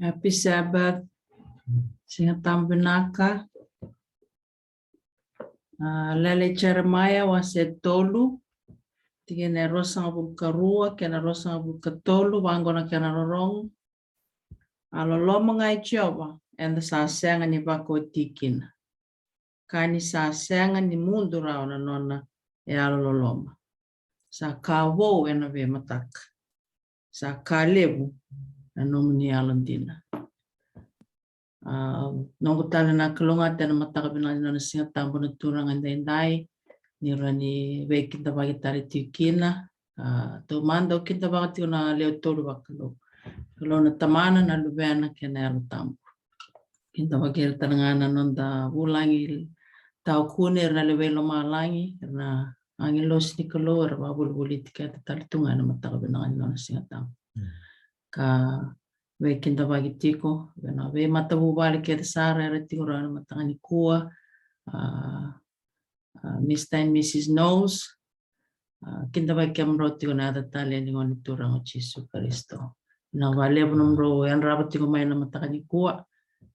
Happy Sabbath. Sigatabu vinaka. Lele Jeremiah wase tolu. Tigene rosa ngabuka rua, kena rosa ngabuka tolu, wangona kena rorong. Aloloma ngai Jehova, and sa senga ni bako tikin. Kani sa senga ni mundu rao na nona e aloloma. Sa kawo e na ve matak. Sa kalebu na nomuni alandina. Nongo tala na kalunga tena mataka binali na Sigatabu na turang andai ni rani ve kita bagi tari tikina. To mando kita bagi na leo tolu bakalo. Kalau na tamana na luve na kena tambu. Kita bagi tanangana nonda ulangi tau kune na luve lo malangi na angin los ni Kalou ra vuli tika tali tunga na mataka binali na Sigatabu. Ka ve kinda bagi tiko na ve matabu bali ke sara ra tiko ra matanga ni kua Mr. and Mrs. Knows kinda bagi kamro tiko na tali ni ngoni turang o Jesu Kristo na vale bunumro yan rabat tiko mai na matanga ni kua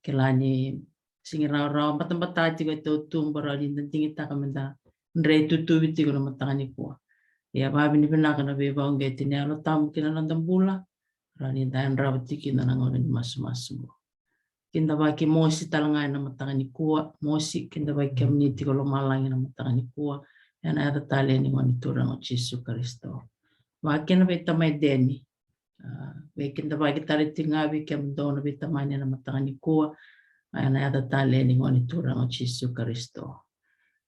kelani singira ra matambata tiko to tumbara ni tingi ta kamenda ndre tutu tiko na matanga ni kua ya babi ni benaka na ve baunge tini alo tamu kina bula rani dan rabati kina nangonin Masumasu. Kinda baki mosi talangai na matanga ni kua, mosi kinda baki community ko lumalangi na matanga ni kua, yan ay tatali ni ngoni turang o Jesu Kristo. Baki na bita may deni, kinda baki tariti ngabi kiamdo na bita may na matanga ni kua, yan ay tatali ni ngoni turang o Jesu Kristo.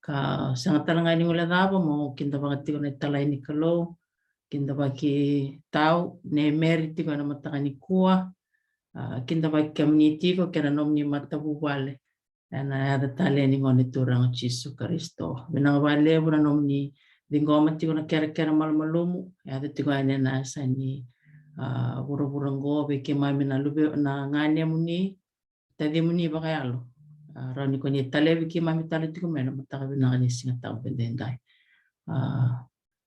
Ka sangat talangai ni lavelave mo kinda baki ko na talay ni Kalou, kinda baki tau ne Meri tiko na mataka ni kua kinda baki community ko kena nomni matabu wale na ada tale ni ngoni turang Jesu Kristo binang wale buna nomni dingoma tiko na kera malmalumu ada tiko ane na sani buru-burunggo beke mami na luve na ngane muni tadi muni bakayalo rani ko ni tale beke mami tale tiko mena mataka binang ni Sigatabu bendendai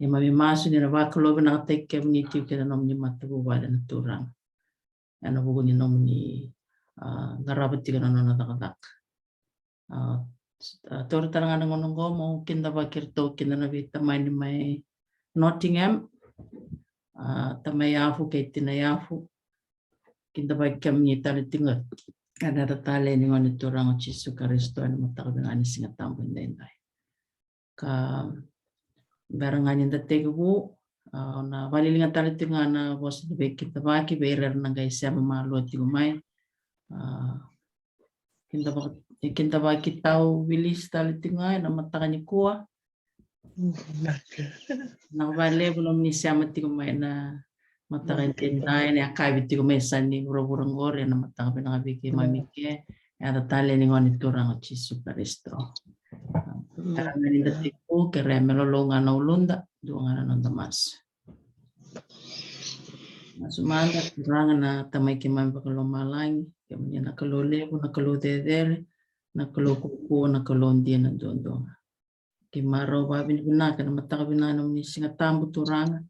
ya mami masu ni rawa kalau benar tek community kita nomni matabu wala na turang ana bugu ni nomni ngarabat tiga nona tak tor taranga ngonongo mo kinda bakir to kinda nabi tamai ni mai Nottingham tamai afu ketina yafu kinda bak community tali tinga ada tale ni ngoni turang Jesu Kristo ana mataka dengan Sigatabu ndendai ka barangan yang tertegu na walilinga tali tinga na bos de kita baki berer na guys sama malu tigo mai kinta baki tau wilis tali tinga na mataka ni kua na wale belum ni sama tigo mai na mataka tendai ni akai tigo mai sani burung gore na mataka bina biki mamike ada tali ni ngoni turang Jesu Kristo. Ngani datiku kere melolonga na ulunda duanga na ndamas. Masumanda kuranga na tamai kimam bakalo malangi kemnya na kalole na kalode dere na kalokuku na kalondi na dondo. Kimaro babin binaka na mataka binana ni Sigatabu turanga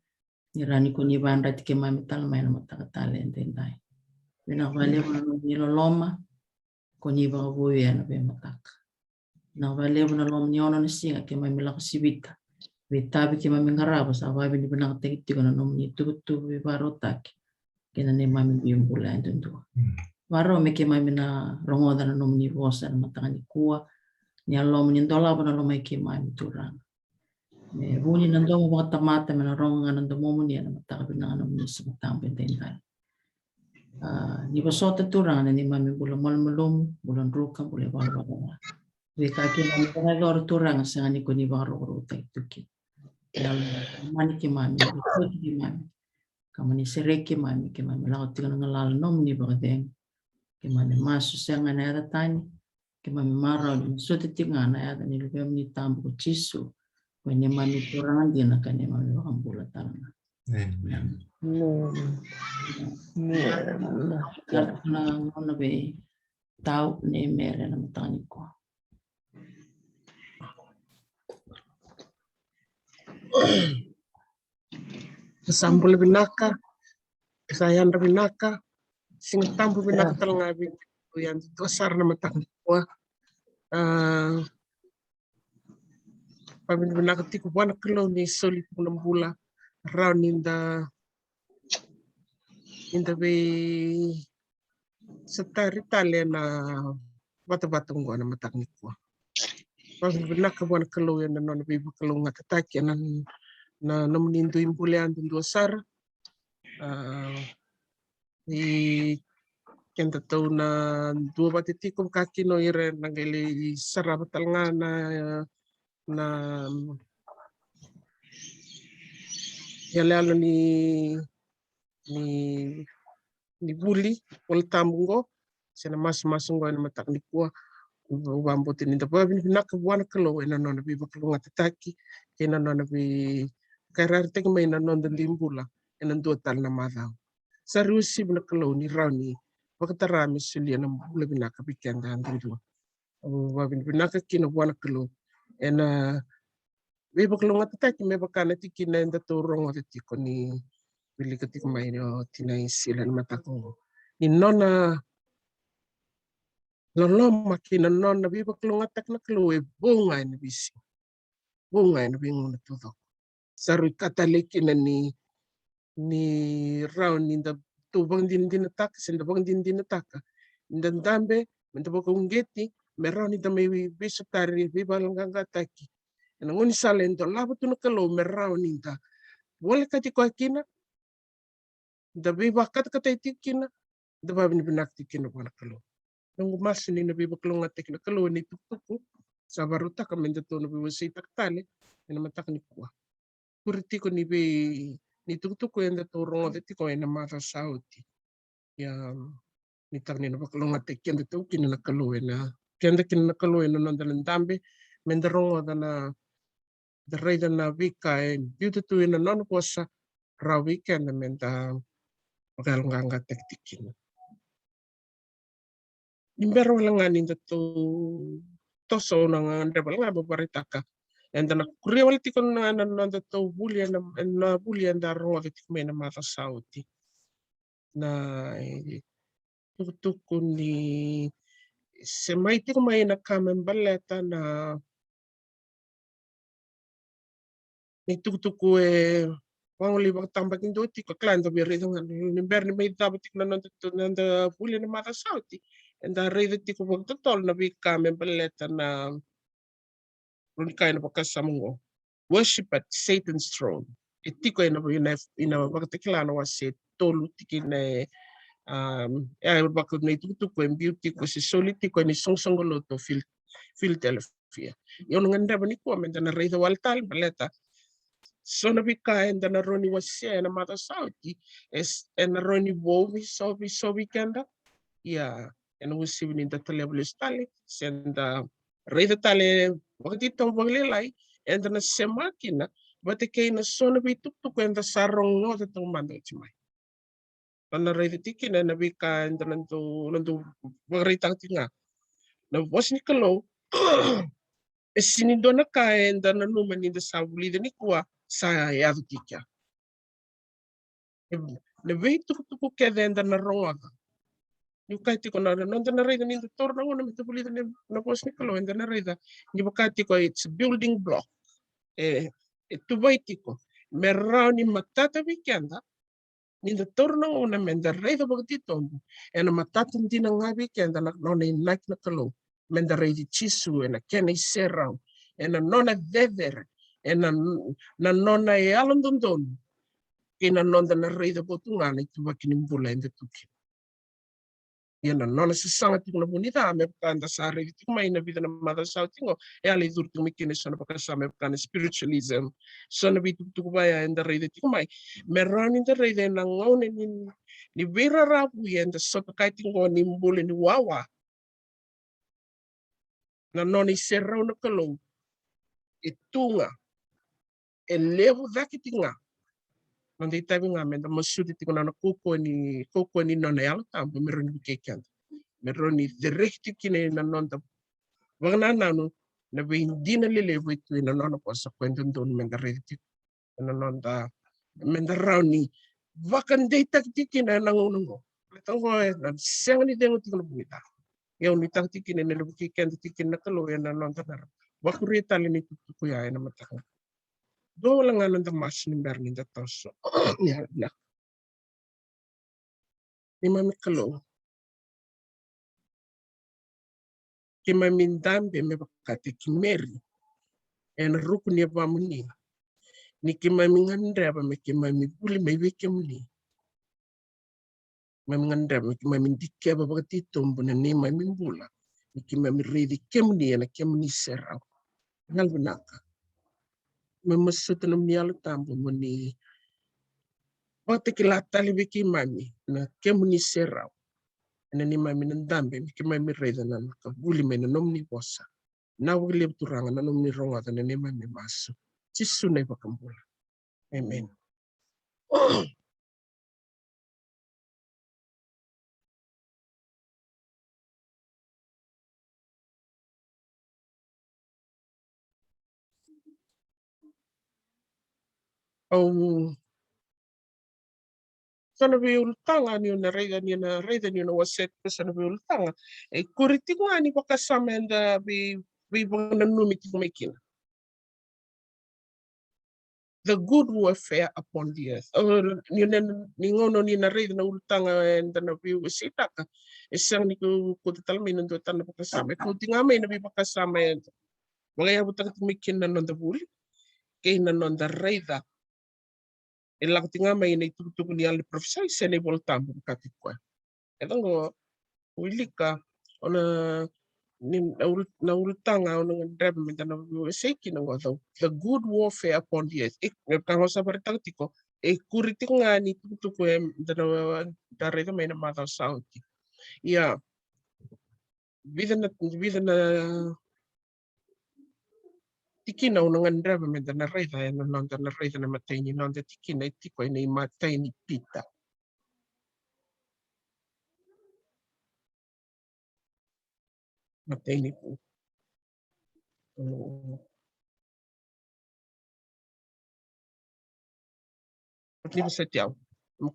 ni rani ko ni banda tikimam tal mai na mataka talente ndai. Binawale ni loloma ko ni ba buya na be mataka. Na vale na lom nyono na singa ke mai mila kasibita betabi ke mai ngaraba sa babi ni benang tekiti ko na nom ni tu be barotak ke na ne mami bi bulan tundu waro me ke mai na rongoda na nom ni vosa na matanga ni kua ni lom ni dola na lom ke mai turang me buni na ndo mo tamata me na ronga na ndo mo ni na mataka na nom ni Sigatabu bendendai ni basota turang na ni mami bulan malmalum bulan ruka bulan bala Vika kina mga lor turang sa ngani ko ni baro tay tuki. Mani ki mami, tuki ki mami. Kamani sereki mami ki mami laot tika ngalal nom ni bakadeng. Ki mami masu sa ngana ada tani. Ki mami maraw ni suti tinga na ada ni luwe ni tambo ko Jesu. Ko ni mami turangan din na kani mami bakambula talanga. Amen. Karena ngono be tau ni mere na matani ko. Sambul vinaka, sayang vinaka, Sigatabu vinaka talanga yang itu asar nama takni kuah. Pabin vinaka tiku buana Kalou ni soli pulang bula round inda be setari tali na bata-bata ngwa nama takni kuah. Pabin vinaka buana Kalou yang nona be Kalou ngatataki na namunindu imbulean dundu asar. Kenda tau na dua batitikum kaki no ire nangeli sarabat talanga na yalalo ni vuli wal tambungo sena Masumasu na matak ni kuah ubambotin ni dapat vinaka buana Kalou ena nona bi Kalou ngatataki ena nona bi kararte kemai na nona limbula ena dua tal na madau sarusi bina Kalou ni rauni Pagkatarami sulia na bula vinaka bikian dan tentu. Wabin vinaka kina buana Kalou. Ena beba Kalou ngatataki meba kana tiki na enda turong o tiko ni bili katika maino tina isila na matako. Ni nona loloma kina nona beba Kalou ngatak na Kalou e bunga ina bisi. Bunga ina bingung na tudok. Sarui kataleki na ni round inda tubang din taka senda bang din taka ndan dambe menda boko ngeti merau ni tamai besok tari bibal nganga taki na ngoni salento labo tu Kalou merau ni ta boleh kati ko akina da biba kata itikina da babin binak tikina bona Kalou nungu masu ni na biba Kalou ngatek na Kalou ni tuku sabaruta ka menda to na biba sitak tali ina matak ni kuah kuriti ko ni be ni tuku yang turong ati ko ena mata sauti yang nitar ni na Kalou ngatek yang tu kina na Kalou ena kenda kina na Kalou ena nondalan dambe menderong na darai na vika en biutu tu ena non posa ra weekend menta pagal nganga tek tikin imbero langani tu toso nang ndebal ngaba baritaka enda na kuriwal tikon na to bulian na bulian daro ati mena mata sauti na tuku ni semaiti kumai na kamen baleta na ni tuku wanguli bang tambak indo tiko klan to bi rito ni berni mai dabatik na nanda bulian na mata sauti enda rito tiko bang totol na bi kamen baleta na kain na pagkasamungo worship at Satan's throne. Itiko ina pagkatikilano was tolu tikine bakit na itutuko yung beauty ko si soliti ko ni songsongolo to Philadelphia. Yung nganda ba ni ko amenda na rito waltal baleta. So nabikain da na roni wasya na mata sauti es na roni wowi sobi kanda. Ya, and was seen in the television tali senda rito tali wakati itong paglilay and na semakina but kay na so nabituktuk and the sarong no itong mandal chimay. Na rito na nabika and nanto magritang tinga. Na was ni Kalou es sinido na kain da nanuman ni da sabuli da ni kuwa sa yado tikya. Na bituktuk kaya da narongaga. Yung kahit ko na nanda na rin na tor na una mitubuli na pos ni Kalou and na rin yung kahit ko it's building block ito ba itiko merau ni matatabi kanda ni tor na una menda rin ba dito and matatan din ang ngabi kanda na nona like na Kalou menda rin chisu and kena serang and nona dever and na nona alon dondon kina nonda na rin ba tungan ito ba kinimbula and tuki yan nona sasangat yung nabunita may pagkanda sa rin ito may nabita na mata sa tingo ali durto mikinis na pagkasama pagkanda spiritualism so nabituto ko ba yan da rin ito may meron yung da rin na ngayon ni Vera Rabu yan da so kahit tingo ni mbuli ni Wawa na noni seraw na Kalou ito nga elevo dakit nga nandi tabi nga men da masuti ko na kuko ni nona yalo tambo meron ni kekyan meron ni direkti kine na nonda wag na nano na hindi na lelevo ito na nona po sa kwento doon men da direkti na nonda men da raw ni wakan day taktikin na nangunungo Tango na siang ni dengo tiko bumita. Yau ni tang tikin ne lebu kiken tikin na Kalou na nonton na. Wakuri tali ni tuku ya na matang. Do lang anan da mas ni ber ni da toso. Ya na. Ni mami Kalou. Ki mami ndambe me bakati ki Meri. En ruku ni ba muni. Ni ki mami ngandra ba me ki mami vuli me weke muni. Mami ngandra me ki mami dikke ba bakati tombo na ni mami bula. Ni ki mami redi kemuni na kemuni serau. Ngal vinaka. Masumasu na mialo tambo muni. Waktu kilata libi ki mami na kemuni serau. Na ni mami nandambe ki mami redi na ka vuli me na nomni bosa. Na wili turanga na nomni ronga na ni mami masu. Cisu na bakambula. Amen. Sana ultanga ni na reda ni na waset sana ultanga. Kuriti ko ani pakasama enda bi bang nanumiti ko makin. The good warfare upon the earth. Ni ngono ni na reda na ultanga enda na bi wasitaka. Isang ni ko talmi nando tan pakasama. Ko tingame na bi pakasama enda. Mga yabutang tumikin na nanda buli. Kay na nanda reda. Ilang tingame na itutuko ni ali profesay sa ni voltambo katikwa. Etong go wilika ona na ultanga ona drab minta na seki na go the good warfare upon the earth. Kang sa baritiko kuriti nga ni tutuko na darega may na mata sauti. Yeah. Within tikina una drab minta na reda na nonda na reda na matay ni nonda tikina itiko na matay ni pita. Matay ni po. At liba sa tiyaw.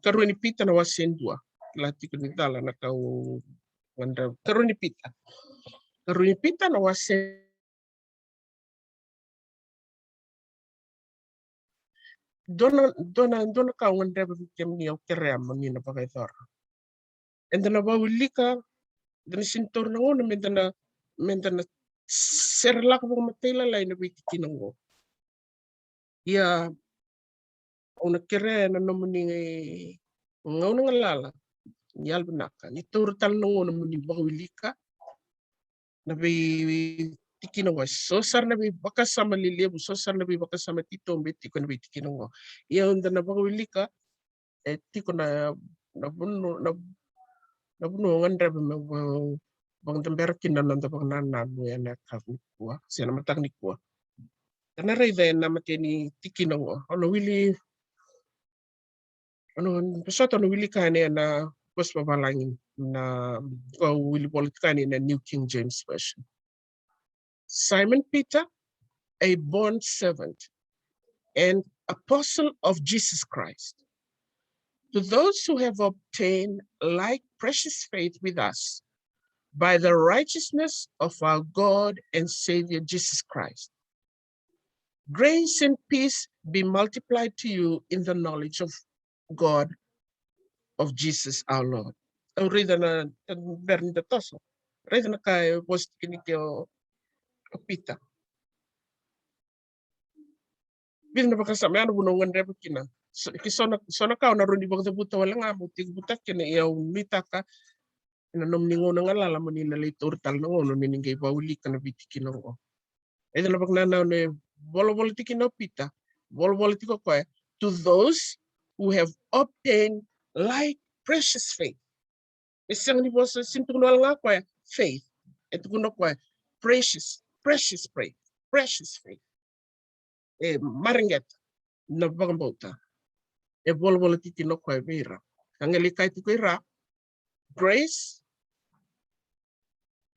Karoon ni pita na wasen dua. Lati ko ni dala na kau wanda. Karoon ni pita. Karoon ni pita na wasen. Dona kau wanda ba kem ni au keream ni na pagaitor. Enda na bawili ka. Dan sintor na ngono mentana serlak mo matela lay na biti kinango. Ya una kere na nomuni ngauna ngalala. Yal benaka. Ni turtal na ngono muni bawili ka. Na bi tikino was sosar na bi bakas sama lilibu sosar na bi bakas sama tito mbeti ko na bi tikino ngo iya unda na bawili ka tiko na buno ngandra ba bang tember kinan nanda bang nana mo ya na kafni kuwa siya na matang ni kuwa kana ray then na mateni tikino ngo ono wili ono pesoto no wili ka na pos babalangin na wili politikani na New King James Version. Simon Peter, a bond servant and apostle of Jesus Christ, to those who have obtained like precious faith with us by the righteousness of our God and Savior Jesus Christ. Grace and peace be multiplied to you in the knowledge of God, of Jesus our Lord. Read na Bernita Toso. Read na kay post kinikyo Peter. Bin na bakasama ano bunongan reba kina. Kisona ka na rundi bagda buta wala nga buti buta kina iya unita ka na nomningo na ngalala mo nila lito urtal na ngono niningay bawuli ka na biti kinongo. Ito na bagnanaw na bolo tikino pita. Bolo tiko ko to those who have obtained like precious faith. Isang ni boss sintungal nga ko faith. Ito kuno ko precious faith. Precious faith. Maringet na bagambota bolo titino ko vera ang elikay ti ko ira grace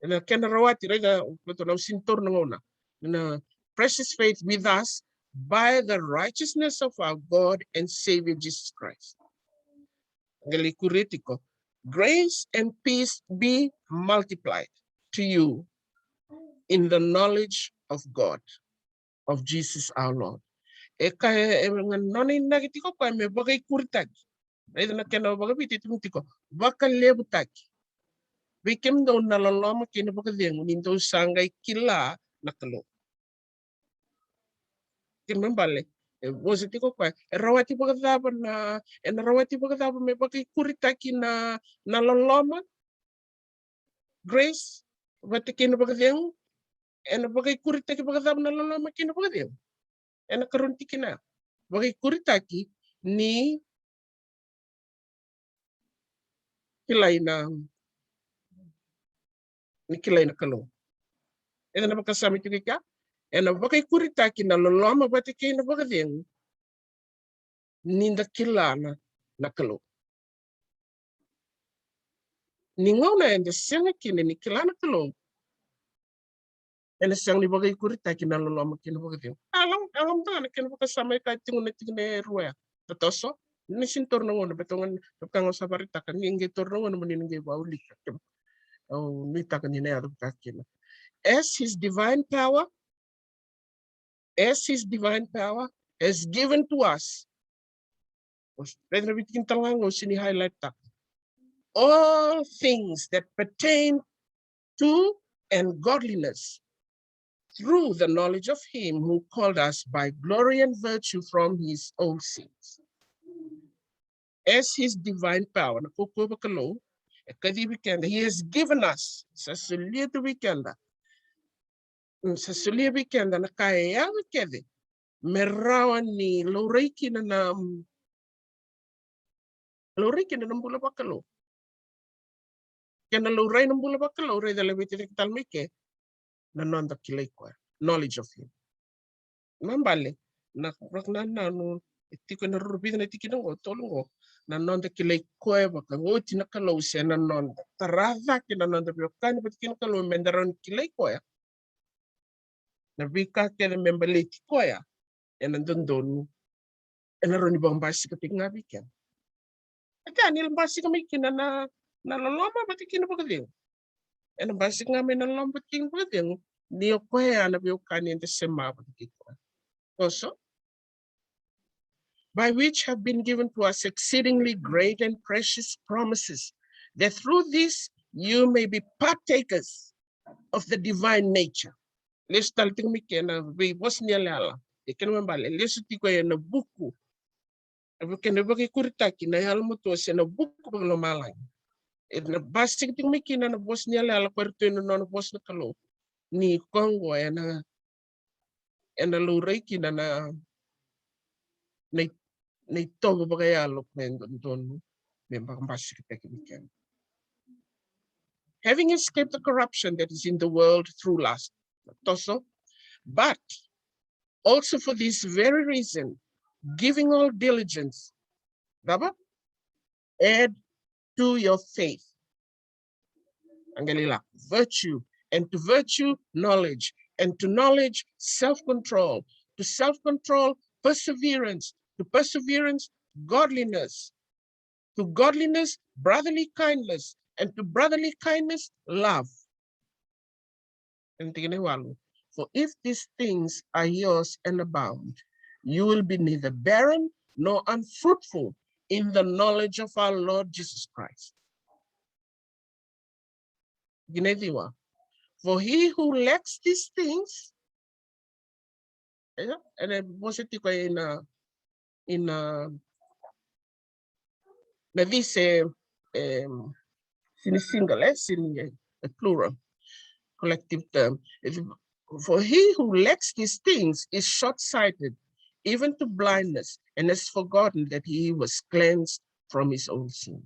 na kenarawati rega to na sintor ngona na precious faith with us by the righteousness of our God and Savior Jesus Christ ang elikuritiko Grace and peace be multiplied to you in the knowledge of God, of Jesus our Lord. E kaya noni nagiti ko pa me bagay kurtag. Ay na kena bagay biti tiko. Bakal lebu taki. Bikem do nalalama kina bagay deng nindo sangay kila nakalo. Kimem bale. Bositi ko pa. Rawati bagay na rawati bagay me bagay kurtaki na nalalama. Grace, bati kina bagay deng. Bagay kurtaki bagay nalalama kina bagay deng. Karunti kina. Bagay kuritaki ni kilay na Kalou. Na makasama ito ka? Bagay kuritaki na loloma bati kay na bagay ni kilana na Kalou. Ningaw na siyang kini ni kilana Kalou. Siyang ni bagay kuritaki na loloma kina bagay alam ba na kina makasama ka tingon na tingin ruya. Tatoso? Nisintor na ngono betongan kango sa barita kan ngi tor na ngono maningi bauli ka. Oh, nita kan ni na kakina. As his divine power has given to us. All things that pertain to and godliness through the knowledge of him who called us by glory and virtue from his own sins. As his divine power, he has given us sa sulia weekend na kaya kede merawan ni loriki na bula pa Kalou. Kena loray ng bula pa Kalou re dala biti tal mike na non da kilay ko knowledge of him. Mambale na no itiko na rubida na tikinang ko tolong na non da kilay ko ba ka ngoti na Kalou siya na non tarada kina non da kan ba tikin Kalou mendaron kilay ko na bika kena membaliti ko nandun ron ibang basi kating nga bikin. Aka nilang basi kami kina na nalalama bati kina pagding. Basi nga may nalalama bati kina pagding. Niyo ko na biyo kanin de sema bati ko. Also, by which have been given to us exceedingly great and precious promises, that through this you may be partakers of the divine nature. Let's tell me kena we was niala. Ikan mambale. Let's tiko na buku. Kena bagi kuritaki na hal mo to siya na buku pag lumalang. Na basic ting may kina na boss niya lala kwarto yun na boss na Kalou ni Congo na luray kina na ito bagayalok na doon may basic ting having escaped the corruption that is in the world through lust. Toso, but also for this very reason, giving all diligence, add to your faith, Angelila, virtue, and to virtue, knowledge, and to knowledge, self-control, to self-control, perseverance, to perseverance, godliness, to godliness, brotherly kindness, and to brotherly kindness, love. For if these things are yours and abound, you will be neither barren nor unfruitful in the knowledge of our Lord Jesus Christ. For he who lacks these things, and I was it in this single, in a plural, collective term. For he who lacks these things is short-sighted, even to blindness, and has forgotten that he was cleansed from his own sins.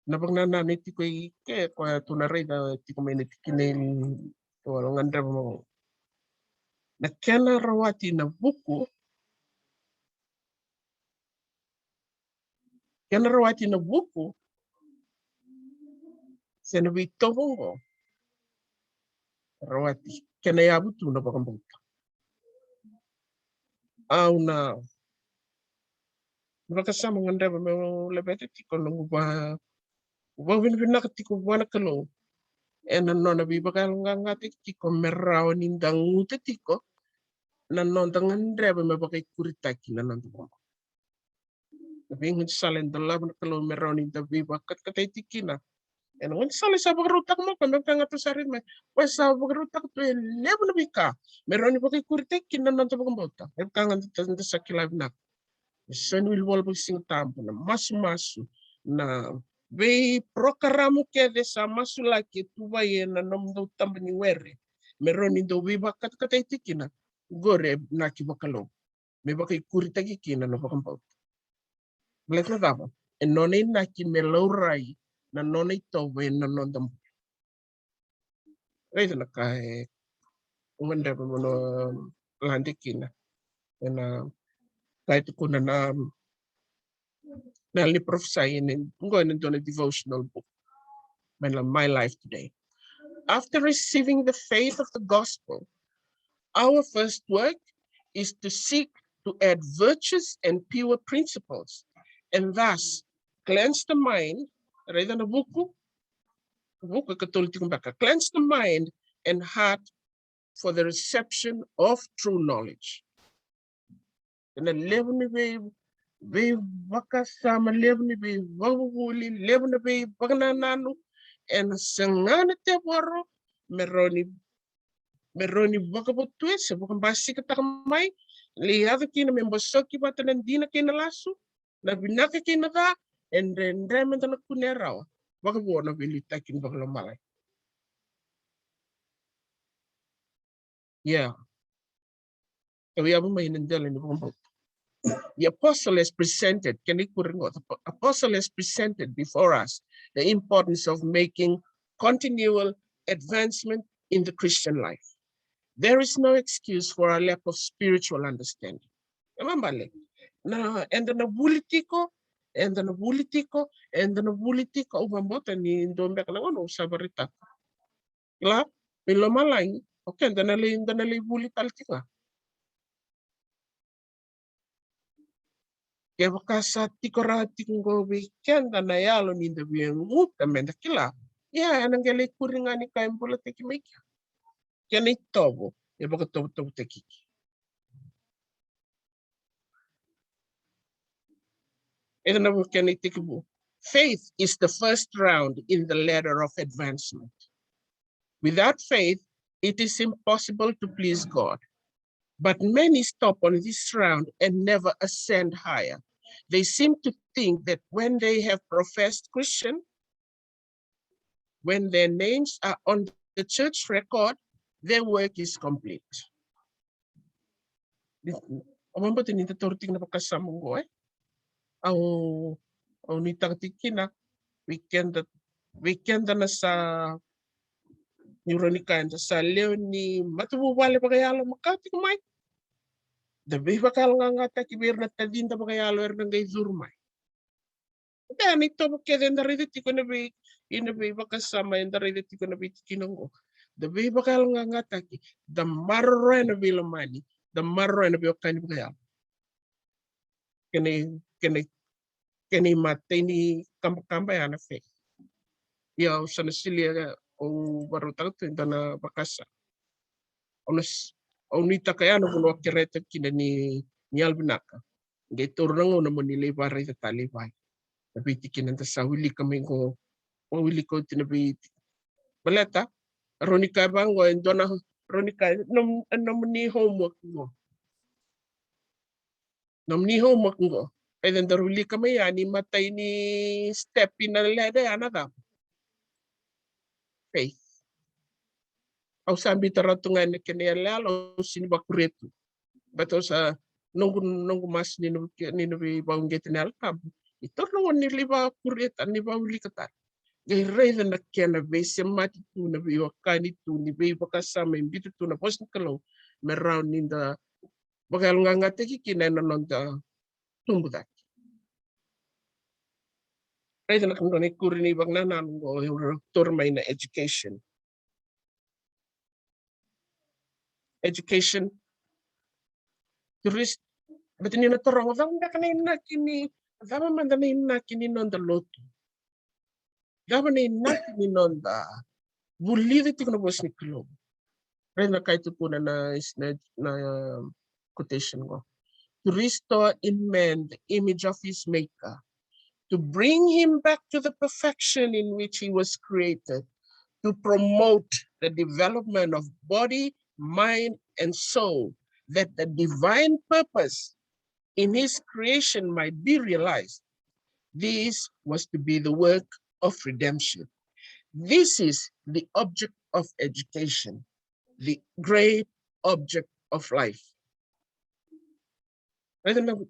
Napagnanamit ko kaya tunaray na ti ko may natikinin walang andra mo. Nakena rawati na buku. Kena rawati na buku. Senabito mo. Rawati. Kena yabutu na pakambuka. Aw na Makasama nganda ba mo labete tiko nung ba vinaka tiko buana Kalou. And non bi bakal ngangati tiko merao nindang ute tiko na non tangan dreba me bakai kuritaki na non tiko. Tapi ngun salen dalam Kalou merao ninda bi bakat katai tikina. And when salen sa bagarutak mo kan kanga to sarin me. Wes sa bagarutak to lebo na bika. Merao ni bakai kuritaki na non tiko bota. E kanga tanda sa kilabnak. Sen wil wal sing tampo na Masumasu na be prokaramu ke desa masulaki tuba ye na nomdo tambani were meroni do be bakat katay tikina gore na ki bakalo me bakay kurita kina no bakampo blek na daba en nonay na ki meloray na nonay to be na nondam ay na kay umanda ba mo no landikina na kahit ko na Nali prophesy and I'm going into a devotional book, My Life Today. After receiving the faith of the gospel, our first work is to seek to add virtues and pure principles, and thus cleanse the mind, cleanse the mind and heart for the reception of true knowledge. And then be bakasama levni be vuli levni be bagnananu and sangana te boro meroni bakabutu se bukan basi katamai lihat kina membosoki batanan dina kina lasu na binaka kina ka and then mentana kunerawa bakabuana bilitakin bakalamalay. Yeah. Kaya abu may nandiyan ni bukan. The apostle has presented, the apostle has presented before us the importance of making continual advancement in the Christian life. There is no excuse for a lack of spiritual understanding. Remember, and the politiko, umamota ni ndombe kana wano sabarita. La, pilomalay, okay, danali bulitaltika. Kaya baka tikorati kung weekend na yalo ni the muta menda kila. Yeah, anang galay kuring ani kain pula teki make. Kaya na itobo, ya baka tobo teki. Ito na kaya na itikibu. Faith is the first round in the ladder of advancement. Without faith, it is impossible to please God. But many stop on this round and never ascend higher. They seem to think that when they have professed Christian, when their names are on the church record, their work is complete. Omamba tinita torting na pagkasamong ko Ang nitangtikina weekend na sa Neuronica sa Leoni matubuwali pagayalo makati kumay. Dabi bakal nga takibir na tadinta pagayalo ng gay zurmay. Kaya nito kaya nariditi ko na bi inabi bakasama yung nariditi ko na bi kinongo. Dabi bakal nga taki the marro na bilamani the marro na bi okani pagayalo. Kani matay ni kampay na fe. Yaw sa nasilia o barutang to na bakasa. Nita kaya no kuno kireta kina ni vinaka. Ngay turang na mo nilay para ita talibay. Nabitikin nanta sa huli kami ko huli ko tinabi baleta Ronica bango and dona Ronica nom ni homework mo. Nom ni homework mo. Ay then daruli kami ani matay ni step pinalada anada. Faith. Au sambi taratungan ni kenelalo sinibakuretu. Bato sa nunggu mas ninu bawang getinal kam. Ito nungun niliba kureta ni bawuli katar. Gay reza na kaya na base mati tu na biwa kani tu ni bay bakasama imbito tu na pos na Kalou meround ninda bakal nga teki kina na nonda tumbudak. Reza na kung ni kurini bang nanan ko yung turmay na education. Education Betul ni natorong orang dah kena nak ini, zaman mana nak ini nonda lotu. Zaman nak ini nonda vuli itu kena bos ni Kalou. Rena kaitu pun na quotation ko. To restore in man the image of his maker, to bring him back to the perfection in which he was created, to promote the development of body, mind, and soul, that the divine purpose in his creation might be realized. This was to be the work of redemption. This is the object of education, the great object of life. Nangune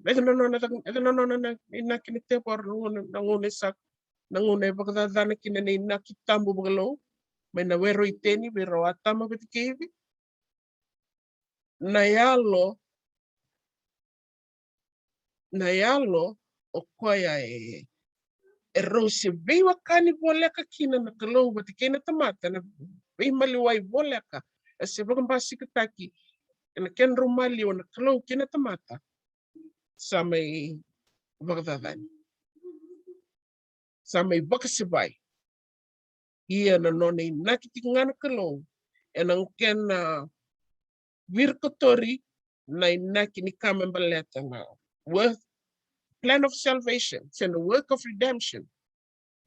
pagdadana kinani nakitambo bagalo may nawero iteni pero atama betikevi nayalo okoya erose vewa kani boleka kina na Kalou batikena tamata na vei maliwai boleka ese bagambasi kataki na ken rumali na Kalou kina tamata samay bagdadani samay bakasibay iya na nonay nakitingana Kalou enang ken virkotori na inakini kama baleta na worth plan of salvation and the work of redemption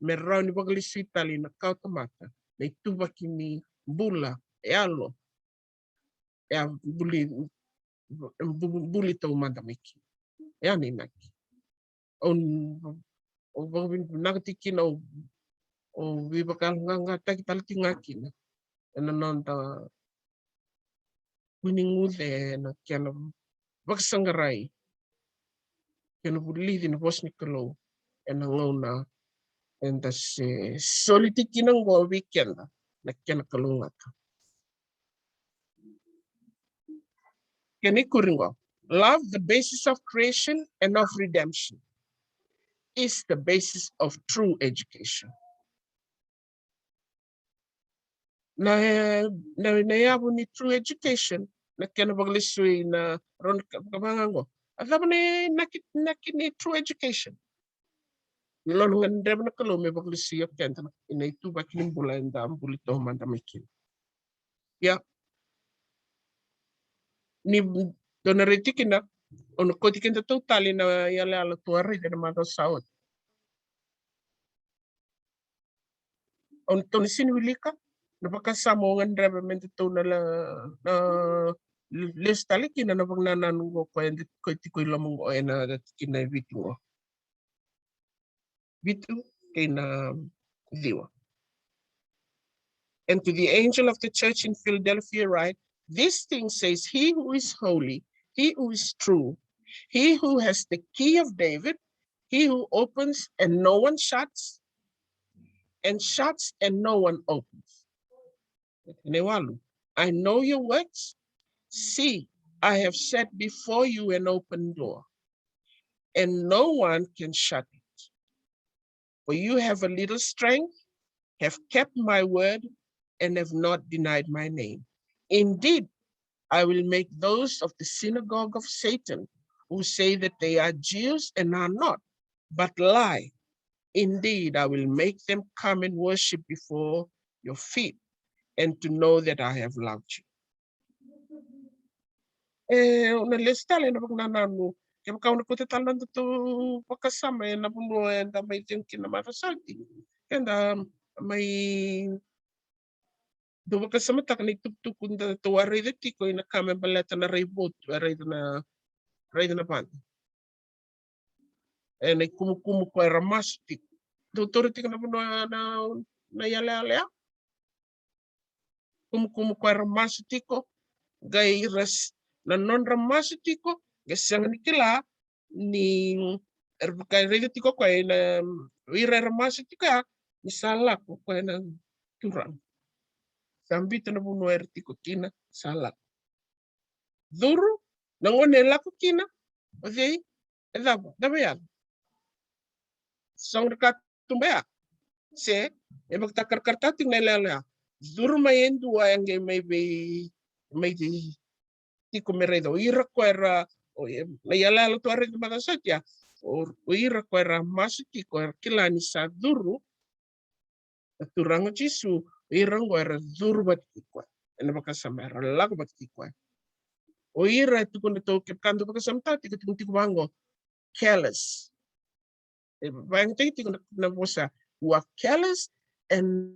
meron ni bagalisitali na kautamata na itubaki ni bula alo ya buli to madamiki yan inaki on nakatiki na o vibakal nga taki ngaki na nanonta kuningude na kiana baksangarai kiana bulidi na bos ni Kalou and ngona and the solitiki ng go weekend na kiana Kalou ngata kiani kuringo. Love, the basis of creation and of redemption, is the basis of true education. Na yabu ni true education na kena baglisui na ron kabangango. Ataba ni true education. Lolo ngan na Kalou me baglisui ak kenta na ina itu bakin bula enda ambuli to mandamikin. Ya. Ni donariti kina ono koti kinta totali na yale ala tuari na mga saot. On to ni sinwilika napakasamo ngan drabamente to na listali kina na pagnanan ko kwende ko tikoy lamong o na kina vitu kina diwa. And to the angel of the church in Philadelphia write, this thing says he who is holy, he who is true, he who has the key of David, he who opens and no one shuts, and shuts and no one opens. I know your works. See, I have set before you an open door, and no one can shut it. For you have a little strength, have kept my word, and have not denied my name. Indeed, I will make those of the synagogue of Satan who say that they are Jews and are not, but lie. Indeed, I will make them come and worship before your feet and to know that I have loved you. Una listale na pagnanano, kaya makauna ko tatalan to pakasama na puno na may tinkin na marasalti. Kaya may do kasama tak ni tuktukun da to aray da tiko ina kame baleta na raybot aray na pan. Na kumukumu ko ramastik. Doktor tik na puno na yale kumukumu ko ramastik gay ras na non ramastik gasang nikila ni erbukay ray tiko ko na ira ramastik ka misala ko na turang. Sambito na puno ertiko kina salak. Duru nangonela ko kina. Okay, edaba dabayan. Song rekatumbaya. Se ebagtakarkarta tingnelala. Duru mayendu ayang may tiko meredo. Ira ko era na yala tu arre mata saja o ira ko era masuki ko era kilani sa duru turango chisu ira ko era duru bat ko ena baka samara lago bat ko o ira tu kun to ke kandu baka samta ti kun ti bango careless bang ti kun na bosa wa careless and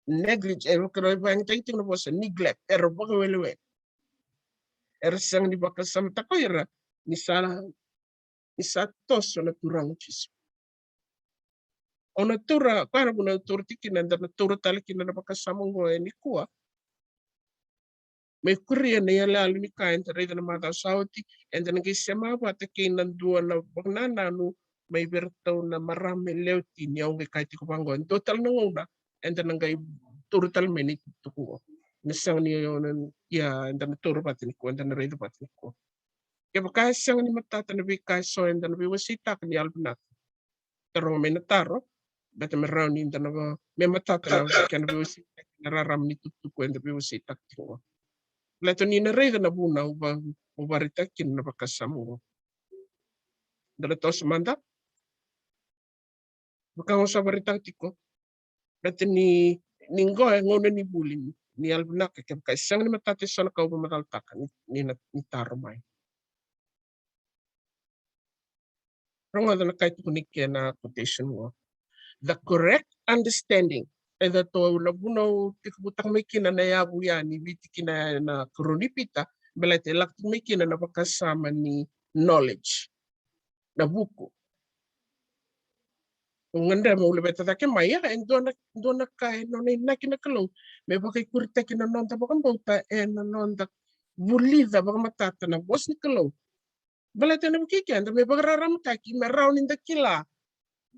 negligent ko bang ti kun bosa neglect era baka welewe era sang di baka samta ko ira ni sala isa toso na turango chisu ona tura para buna tur tikina na tura talikina na pakasamongo ni kuwa me kuria na yala aluni kain tare na mata sauti and then ngi sema ba te kinan dua na banana nu mai bertau na marame leuti ni au ngai kaiti ko bango en total na ngona and then ngai tur tal meni tuku na sang ni yonan ya and then tur patini ko and then redo patini ko ke baka sang ni matata na bi kai so and then bi wasita ni albuna taro me na taro beta merau ni ndana ba me matata na kan bi usi na raram ni tutu ko enda bi usi takko leto ni na rega na buna uba ritakin na bakasamu dala tos manda baka mo sa baritakiko leto ni ningo ngone ni bulin ni albuna ke baka sang ni matata sana ka uba mataltaka ni taro mai ronga dala kait kunike na quotation mo the correct understanding eda to labuno tikbutang may kina na yabu yani bitikina na kronipita belete lakti may kina na pakasama ni knowledge na buku nganda mo lebeta take maya en dona kai no ni nakina kalo me bakay kurita kina non ta bakang bauta en non da bulida baka matata na bos ni kalo belete na bukikan me bagararam taki me raunin da kila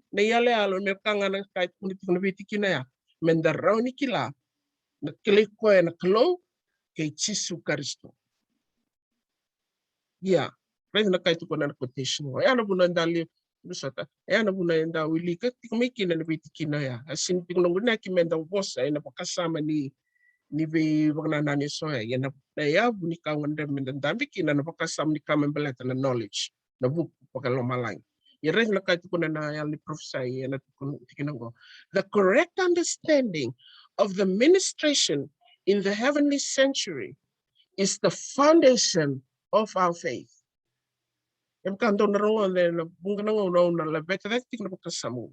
na yale alo me kanga na kai punit na bitikina ya mendarau ni kila na kile ko na Kalou kay Jesu Kristo. Ya, rin na kahit ko na quotation mo. Ano po na dali lusata. Ano po na nda wili ka tikumiki na nabitiki na ya. Asin tingnan na kimenda boss ay napakasama ni be magnanani so ay na ya buni ka wanda mendambi kina napakasama ni kamen baleta na knowledge na book pagalomalang. Rin na kahit ko na yali prophesy na tikinan ko. The correct understanding of the ministration in the heavenly sanctuary is the foundation of our faith. Em kanto na rongo na bunga na ngona na la beta tik na pakasamu.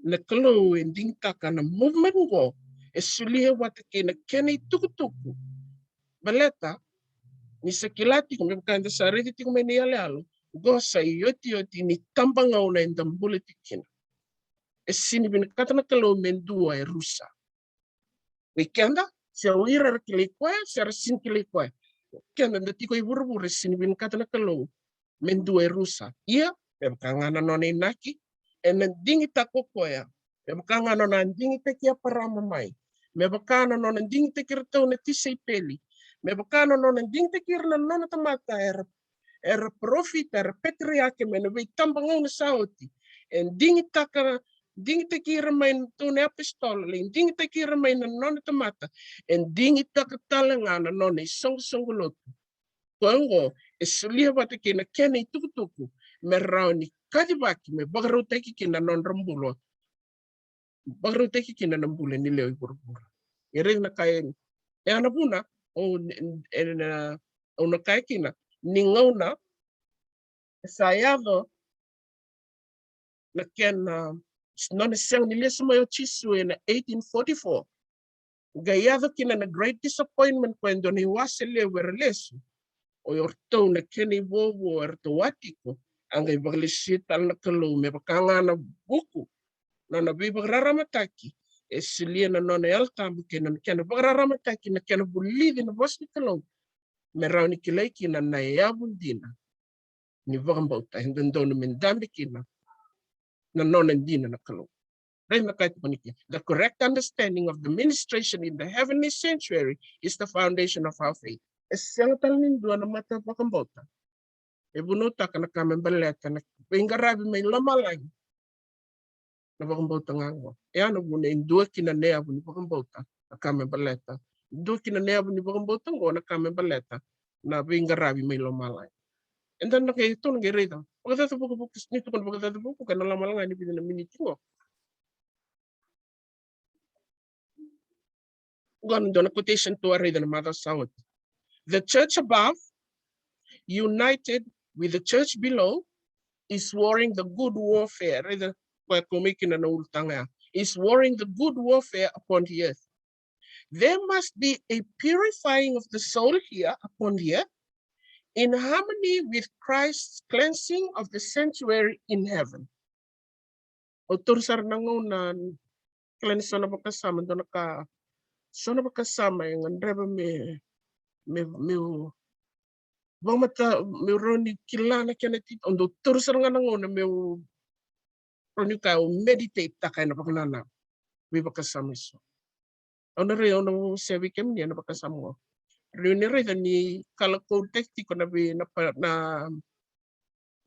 Na Kalou ending taka na movement go esulihe watake na kene tukutuku. Baleta ni sakilati kung kanda sa riti tik may niyalalo go sa yoti ni tambangao na indambuli tikin. Esini binakata na Kalou mendua e rusa. Wikenda siya wira kilikwa siya rasin kilikwa. Kenda ndati ko iburu sinibin kata na Kalou mendua rusa. Ia pemkangana nona inaki enen dingi takokoya. Pemkangana nona dingi tekia parama mai. Mebakana nona dingi tekirtau na tisay peli. Mebakana nona dingi tekirna nona tamata era profit era patriarche menaway tambangong na sauti. En dingi taka dingi tekira may tune apostol dingi tekira may na nona tamata en dingi takatala na nona song-songoloto kongo esulia bata kina kene tukutuku merrauni kadibaki me bagaruteki kina non rambulo bagaruteki kina nambule ni leo iburbura ere na kayen e anabuna o na ona kina ningauna sayado na ken non siyang nilismo yo chisu na 1844 gayado kina na great disappointment kwendo ni wasele werlesu o yorto na keni bobo ertowatiko angay baglisital na Kalou me bakanga na buku na nabibagraramataki esilia na nona yaltambu kena bagraramataki na kena bulidi na bos ni Kalou merau ni kilay kina na yabun dina ni bagambauta hindando na mendambi kina na nona dina na Kalou. The correct understanding of the ministration in the heavenly sanctuary is the foundation of our faith. Esang talin dua na mata pakambota. Ebunuta ka na kamen baleta na pingarabi may lamalang na pakambota nga ngo. E ano muna indua kinaneabu ni pakambota na kamen baleta. Indua kinaneabu ni pakambota ngo na kamen baleta na pingarabi may lamalang. And then ito nag-irita. Pagkatapos po nito kung pagkatapos po kana lang ani pinila minito. Gone doon quotation to read the mother south. The church above, united with the church below, is warring the good warfare. Is warring the good warfare upon the earth. There must be a purifying of the soul here upon the earth, in harmony with Christ's cleansing of the sanctuary in heaven. Otur sar nangunan cleanse na bakasama do naka so na bakasama yung andreba me bamata me roni kilana keneti ondo tur sar nga nanguna me roni ka meditate ta kay na baknana we bakasama so. Ono re ono sewi kem ni na bakasama. Runi re ni Kalou tekti ko na bi na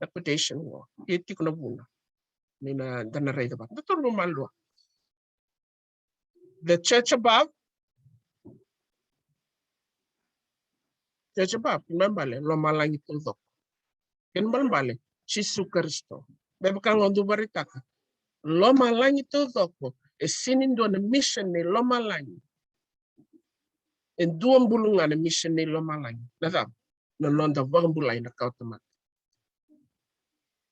quotation mo. Iti ko na buna. Ni na danare ba. Dr. Romaldo. The church above. Church above. Mbambale. Lomalang itulok. Mbambale. Jesu Kristo. Bebe kang ondo baritaka. Lomalang itulok. E sinindo na mission ni lomalang. En duang bulungan na mission ni lomalang. Nadam. Nalonda wang bulay na kautumat.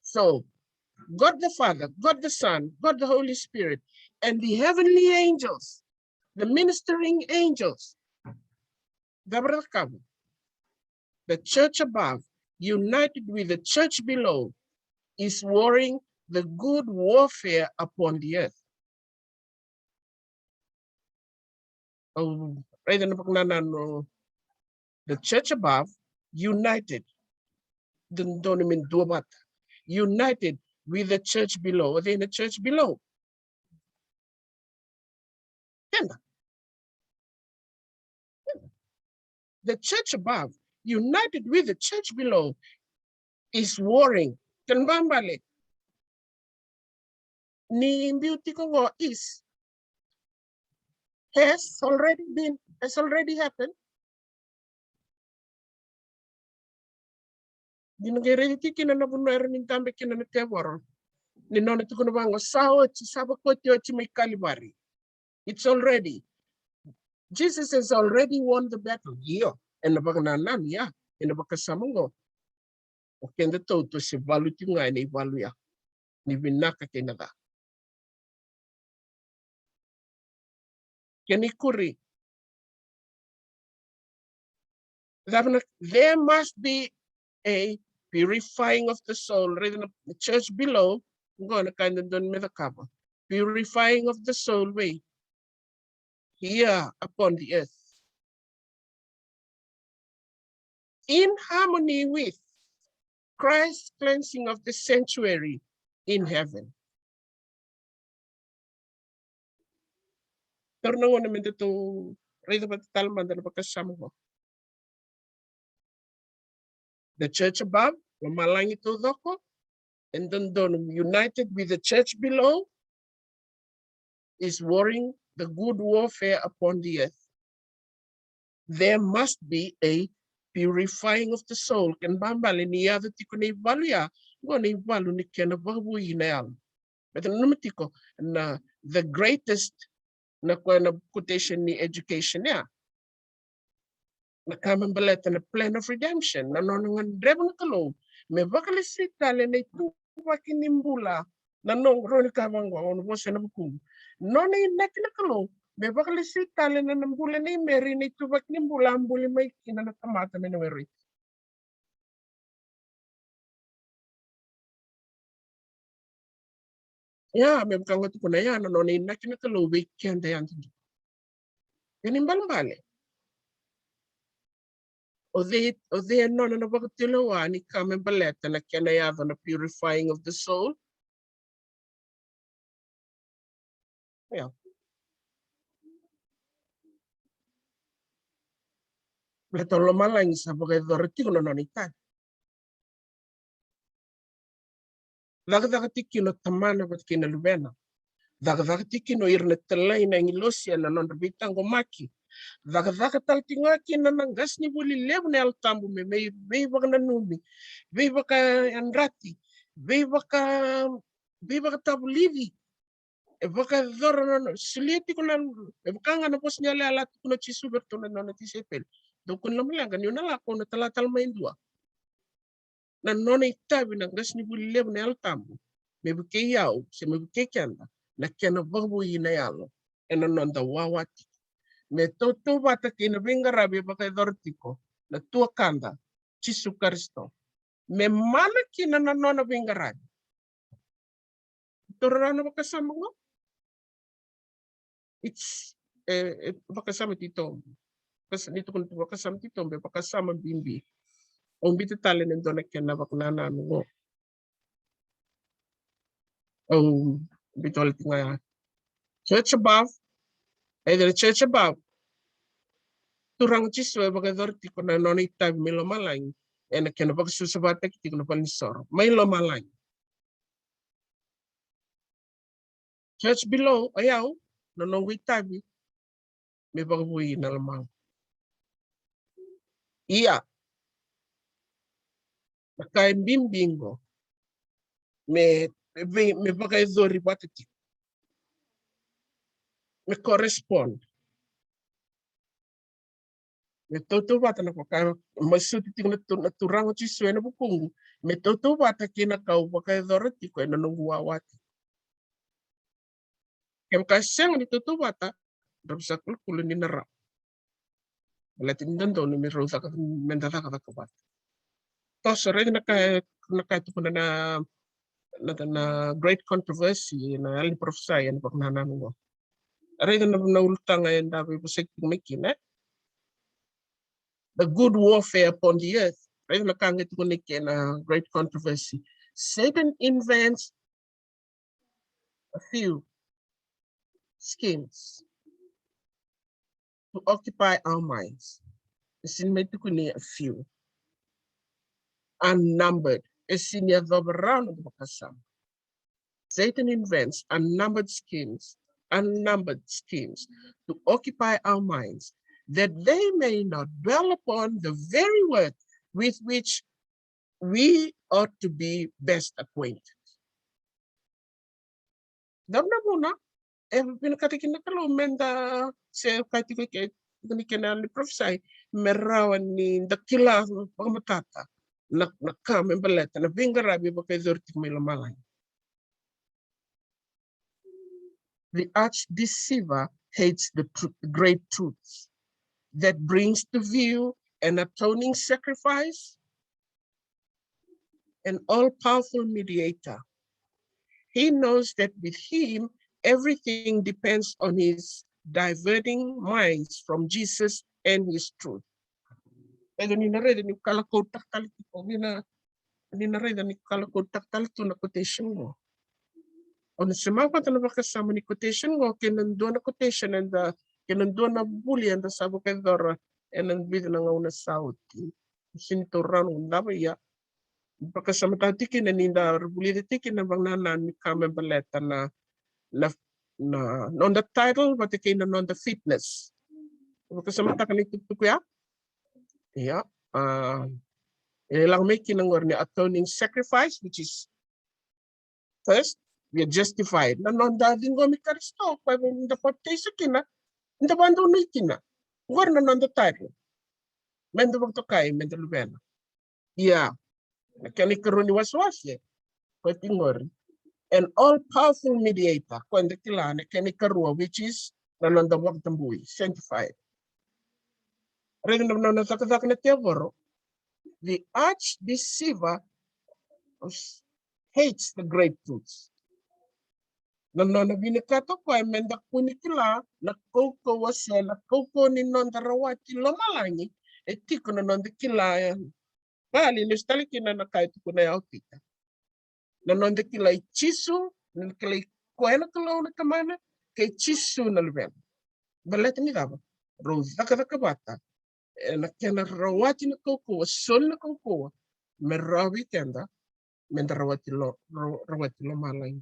So, God the Father, God the Son, God the Holy Spirit, and the heavenly angels, the ministering angels, the church above, united with the church below, is warring the good warfare upon the earth. The church above, united, united with the church below, within the church below. The church above, united with the church below, is warring. Kanbambale. Ni beauty ko is has already happened. Ginagiriti kinanabunar ng tambe kinanatewar. Ninonito ko na ba ang sabakotyo may kalibari. It's already. Jesus has already won the battle. Yeah. And nabagananan, yeah. And nabakasama ngo. Okay, the to si valuti nga ni valuya. Ni vinaka kinaka. Kenikuri. There must be a purifying of the soul. Reading the church below, I'm going to kind of done with a cover. Purifying of the soul way here upon the earth. In harmony with Christ's cleansing of the sanctuary in heaven. The church above, and then united with the church below, is warring the good warfare upon the earth. There must be a purifying of the soul. Kan bambal ni ada tiko ni valuya, ngoni valu ni kena babu inal. Betul numatiko na the greatest na quotation ni education ya. Nakamambaleta na plan of redemption. Nanonongan drebang Kalou. Me bakalisita le na ito wakinimbula. Nanong roni kamangwa ono bosa na buku. Noni nakina Kalou. Me bakalisita le na nambula ni Meri na ito wakinimbula ambuli may kinanatamata na Meri. Ya, me bukangot ko na yan. Noni nakina Kalou weekend yan. Inimbalambale. O they are not an abagatilawa come and ballet and a canayava on a purifying of the soul. Yeah. Let all malang sa bagay no nita. Dagdagatiki no tamana bat kinalubena. Dagdagatiki no irnetalay na ingilosia na non bitang gomaki. Daka tal tinga kina nanggas ni vuli lev ne altambu me baka nanumi, baka anrati, baka tabulivi. Baka dorano silieti kuna baka ngana pos nyale alat kuna chisu bertuna nona tisepel. Dokun lamlanga ni unala ko na talatal maindua. Na nona itabi nanggas ni vuli lev ne altambu. Me buke yau, se me buke kenda, na kena babu ina yalo, ena nonda wawati. Me toto bata kina bingarabi baka dortiko, na tua kanda, chisu karisto. Me mana kina na nona bingarabi. Torana baka sama ngo? It's baka sama tito. Dito kung baka sama tito, baka sama bimbi. Ang bititali nito na kena baka nanano ngo. Ang bitol nga church above, either church above, turang chisu baka dorti ko na nona itab milo malang, na kena baka susabata kiti ko na panisor, may lo malang. Church below, ayaw, nonong itabi, may baka buhi na lamang. Iya, nakain bimbingo, may baka idori batiti, may correspond. May toto bata na kaya masuti na turang chisu na bukungu, may toto bata kinakaw baka idorati ko na nungguawati. Kaya kasang ni toto bata, sa kulkulo ni nara. Malatin doon doon, may rosa ka, mendata ka bata. Tapos, rin nakahito ko na great controversy na alin prophesy yan pag nananong mo. Rin na ultang ngayon dabi po sa kumikina. The good warfare upon the earth. Rin nakangit ko na great controversy. Satan invents a few schemes to occupy our minds. Sinmeti ko ni a few. Unnumbered. Around the Bakasam. Satan invents unnumbered schemes to occupy our minds, that they may not dwell upon the very word with which we ought to be best acquainted. Damna muna, pinakatikin na Kalou, menda sa katikin ni prophesy, merawan ni dakila pagmatata. Nakam baleta na bingarabi baka zorti may lumalay. The arch deceiver hates the great truths that brings to view an atoning sacrifice, an all-powerful mediator. He knows that with him everything depends on his diverting minds from Jesus and his truth. Pero ninareda ni kalakot taktalit ko ninareda ni kalakot taktalit to na quotation mo. On sumapa na makasama ni quotation mo kinandun na quotation and kinandun na buli and sabo kay Dora and ang bida na nga una sauti. Sinituran ng labaya. Pagkasama tayo tikin na ninda buli tikin na bang nanan ni kame baleta na on the title patikin na on the fitness. Pagkasama tayo kanitutuk ya. Yeah. Ilang may kinangor ni atoning sacrifice, which is first, we are justified. Nanon dading gomi karisto, pa the baptizo kina, the bando ni kina. War na non the title. Mendo wag to kay mendo lubena. Yeah. Nakani karuni waswasye. Patingor. An all-powerful mediator, kwende kila nakani karua, which is nanon the wag tambui, sanctified. Rin na natatak na tiyaboro. The arch deceiver hates the great truths. Nanon na binikato ko ay mendak punikila na koko wasya na koko ni non darawati lomalangi etiko na non kila bali nustalikin na kahit ko na yautita. Nanon de kila chisu na kila kuena kalaw na kamana kay chisu na luven. Balet ni daba. Rosa ka bata. Nakena rawati na koko sol na koko merawi kenda mendarawati lomalangi.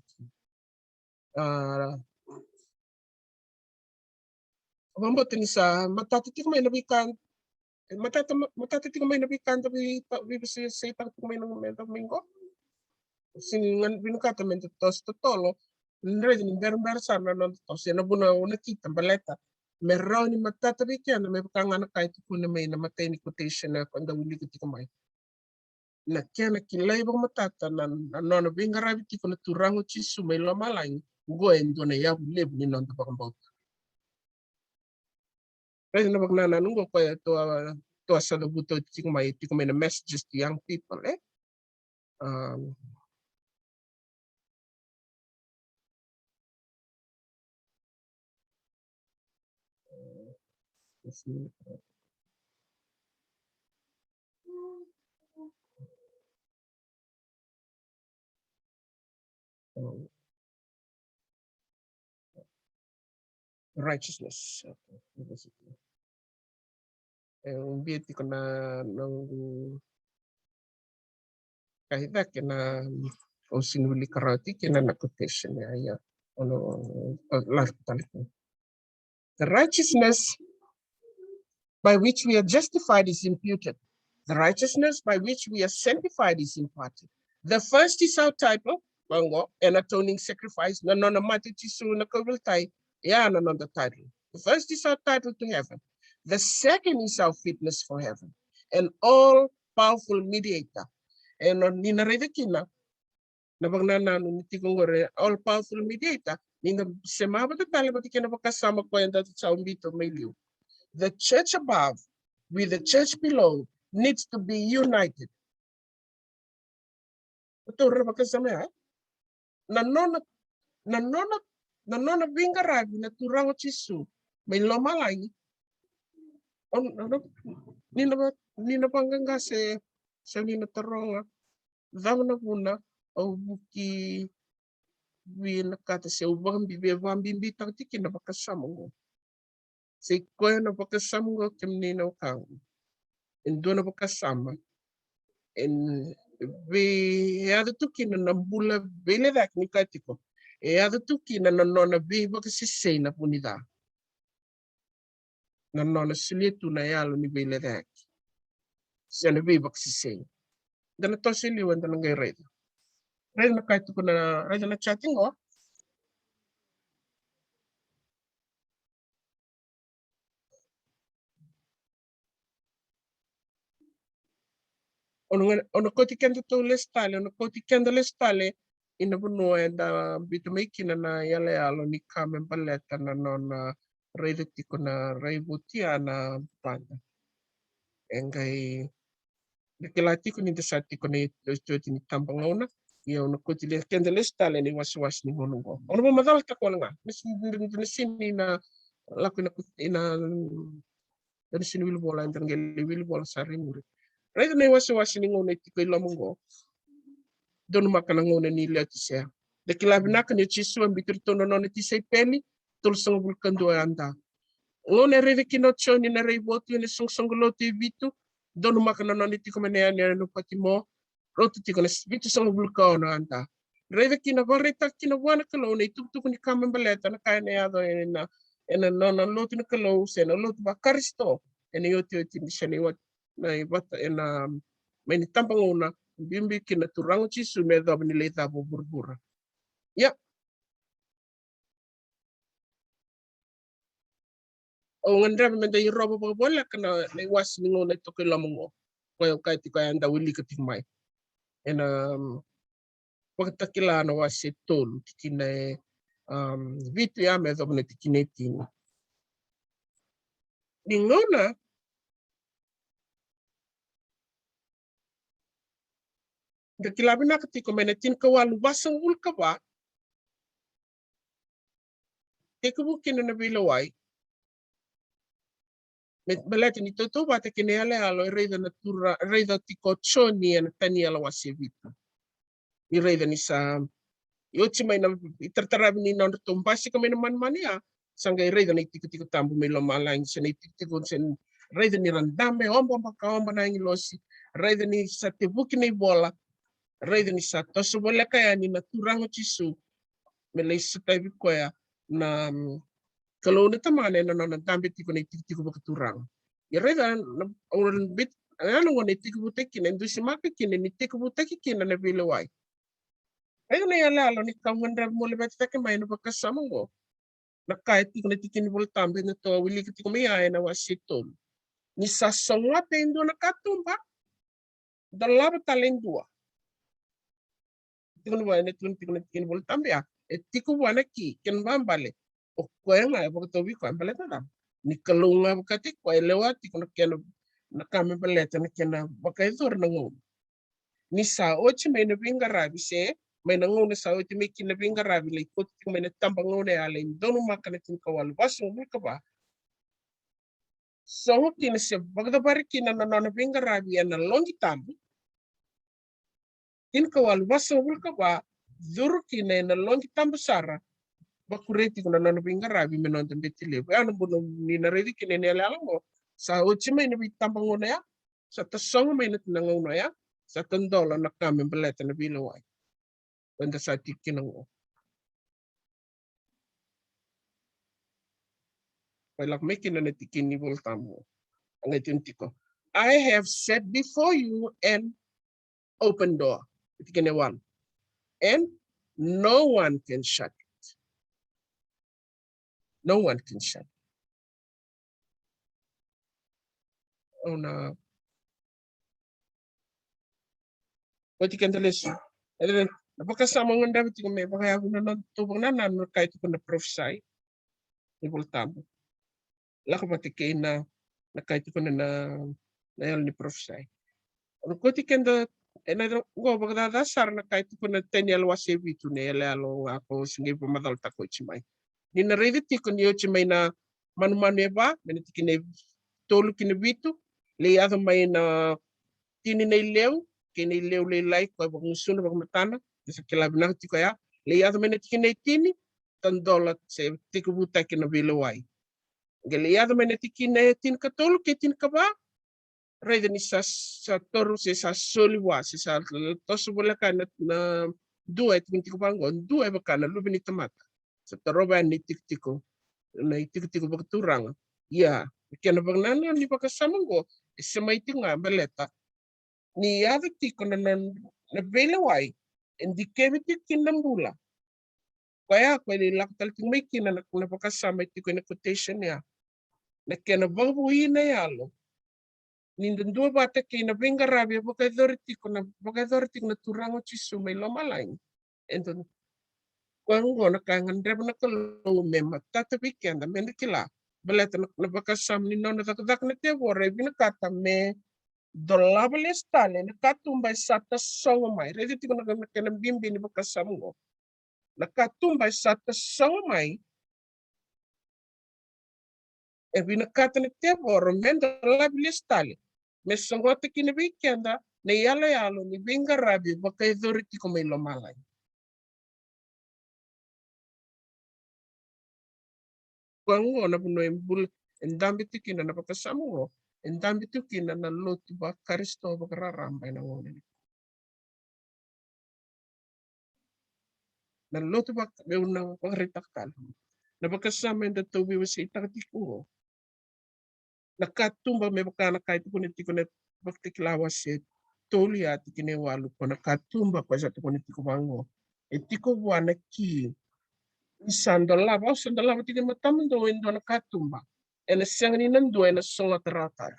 Mamboto ni sa matati ko may nabikan matati ko may nabikan tapi bisa sa itang ko may nang minggo. Singan vinaka men tos tolo. Nre ni ber sana non tos na buna una kita baleta. Merau ni matata bikian na may pakangana kahit ko na may namatay ni quotation na kung dawili ko tikamay. Na kaya na kilay bang matata na na bingarabi ko na turango chisu may lomalay go endo na yabu leb ni non tapakang bauta. Kaya na bagnana nungo kaya to sa buto tiko may na messages to young people righteousness. Biati ko na nang kahit na o sinuli karati kina na quotation ya the righteousness by which we are justified is imputed. The righteousness by which we are sanctified is imparted. The first is our title, an atoning sacrifice. The first is our title to heaven. The second is our fitness for heaven. An all-powerful mediator. And ninaredekina, all-powerful mediator, the church above with the church below needs to be united. Nanona bingarabi na turango chisu may lomalay nina panganga se nina taronga zamana buna au buki vinaka se ubang bimbitang tiki na bakasamongo se koya na bakasamongo kemnina ukang endo na bakasama en be ada tuki na bula bele dak ni katiko ada tuki na nona be bakasisay na punida na nona sulitu na yalo ni bele dak sana be bakasisay dana tosili wanda na ngay reda na katiko na reda na chatting o ono koti kendo to lestale ono koti kendo lestale ina buno da bitumikina na yale alo ni kame baleta na nona reda tiko na raibutia na panda engai dekilati ko ni desati ko ni joti ni tampangona ya ono koti le kendo lestale ni waswas ni honongo ono ba madal ta ko nga ni sini na lakuna ina dari sini wil bola ngel wil bola sari muri right na waswas ni ngone tiko ilamongo don makana ngone ni letisia de kilabina kan chisu ambitur tono non ti sei peni tul songul kando anda ngone reve kino choni na reibotu ni songolotu bitu don makana non tiko menea no patimo rotu tiko na bitu songul kano anda reve kino voreta kino wana kalo ni tuk ni kamen baleta na kaya na ado ena non lotu na kalo se na lotu ba karisto ena yoti ni shani wat na ibata ena meni tampangona bimbi kina turango chisu me do ni leta bo burbura ya o ngandra me dai robo bo bola kana le was ni ngone to kelamongo ko kai ti kai anda wili katimai ena waktakila na wase tolu tikine vitu ya me do ni tikineti ni ngona da kilabina katiko menetin kawalu basang ulka ba tekubukin na bilawai Belete ni toto ba te kene ale alo reida natura reida tiko choni na tani ala wasevita. Ni reida ni sa yochi mai na itartarabi ni na tombasi kami na manmania sanga reida ni tiko tambu mai lo malain sa ni tiko sen reida ni randame omba omba na ngilosi reida ni sa tebuki ni bola reida ni sa toso bola kaya ni natura ngo chisu melei sa tabi koya na Kalou na tamane na non tambe tiko na tiko bakaturang. Ireda na orang bit ano ngone tiko buteki na ndusi makiki ni tiko buteki kina na bilawai. Ayo na yala alo ni kamandra mo lebet take may no bakasama mo. Nakait tiko na tikin bol tambe na to wili tiko may ay na wasitol. Ni sasonga tendo na katumba. Dalawa talendua. Tiko na tiko na tikin bol tambe ya. Tiko wana ki ken bambale. O koe nga e tobi koe baleta na. Ni Kalou nga bakati koe lewati kono kena na kame baleta na kena bakaizor na ngom. Ni sa ochi may na binga rabi se may na ngom na sa ochi may kina binga rabi la ikot may na tambang ngom na ala dono makana tin kawal wasong bulka ba. So kina se bagdabari kina na binga rabi na longi tambi. Tin kawal wasong bulka ba zuru kina na longi tambi sara. Bakureti kuna nana binga rabi menonton betile. Ano buno ni naredi kine ne alango. Sa uchi may nabi tambang una ya. Sa tasong may natinang una ya. Sa tandola na kami baleta na bilaway. Wanda sa tikin ng Pailak may kinanatikin ni Voltamo. Ang itin tiko. I have set before you an open door. Itikin one. And no one can shut it. No one can shut. Oh no. What you can tell us? Napakasama ng dapat ko may baka ako na tubang na kahit ko na prophesy. Ibultamo. Laka patikay na kahit ko na ni prophesy. Ano ko tiken da go baka dasar na kahit ko na tenyal wasebi to ne lalo ako singi pumadal ta ko chimay. Ni na ready ko niyo chimay na manumane ba menitikin tolu kinabitu le ato may na tininailew kinailew le like ko bang suno bang matana sa kilabi na tiko ya le ato may natikinay tini tandolat sa tiko buta kinabilaway. Gali ato may natikinay tin katolu kitin ka ba Reda ni sa toru sa soliwa sa tosu bulaka na dua itin ko bangon dua baka na luve ni tamata sa taroba ni tiktiko na itik-tiko bagturang ya kaya bang nana ni pakasama ko sa may tinga baleta ni yada tiko na belaway hindi kebiti kinambula kaya laktal ting may kina na pakasama tiko na quotation niya na kaya bang buhi na yalo nindun bata kay na binga rabi bakadoriti na turango chisu may lomalain enton kwango na kangandreba na Kalou mema tatabi kenda mendikila baleta na bakasam ni nona takadak na tebore binakata me dolabale stale na katumbay sata songomay redi tiko na kena bimbi ni bakasam ngo na katumbay sata songomay e binakata na tebore men dolabale stale mesongote kinabi kenda na yalo ni binga rabi bakadoriti ko may lomalay. Kwango na puno embul endambi tikina na pakasamo endambi tikina na lotu ba karisto ba kararambay na ngone na lotu ba meuna pangritakal na pakasama enda tobi wasi itakatiko nakatumba me bakana kahit kuniti kunet baktiklawa se toli ati kine walu ko nakatumba kwa sa kuniti ko bango etiko wana ki sandala tiga matamdo indo nakatumba ena siang ni nando ena songa terata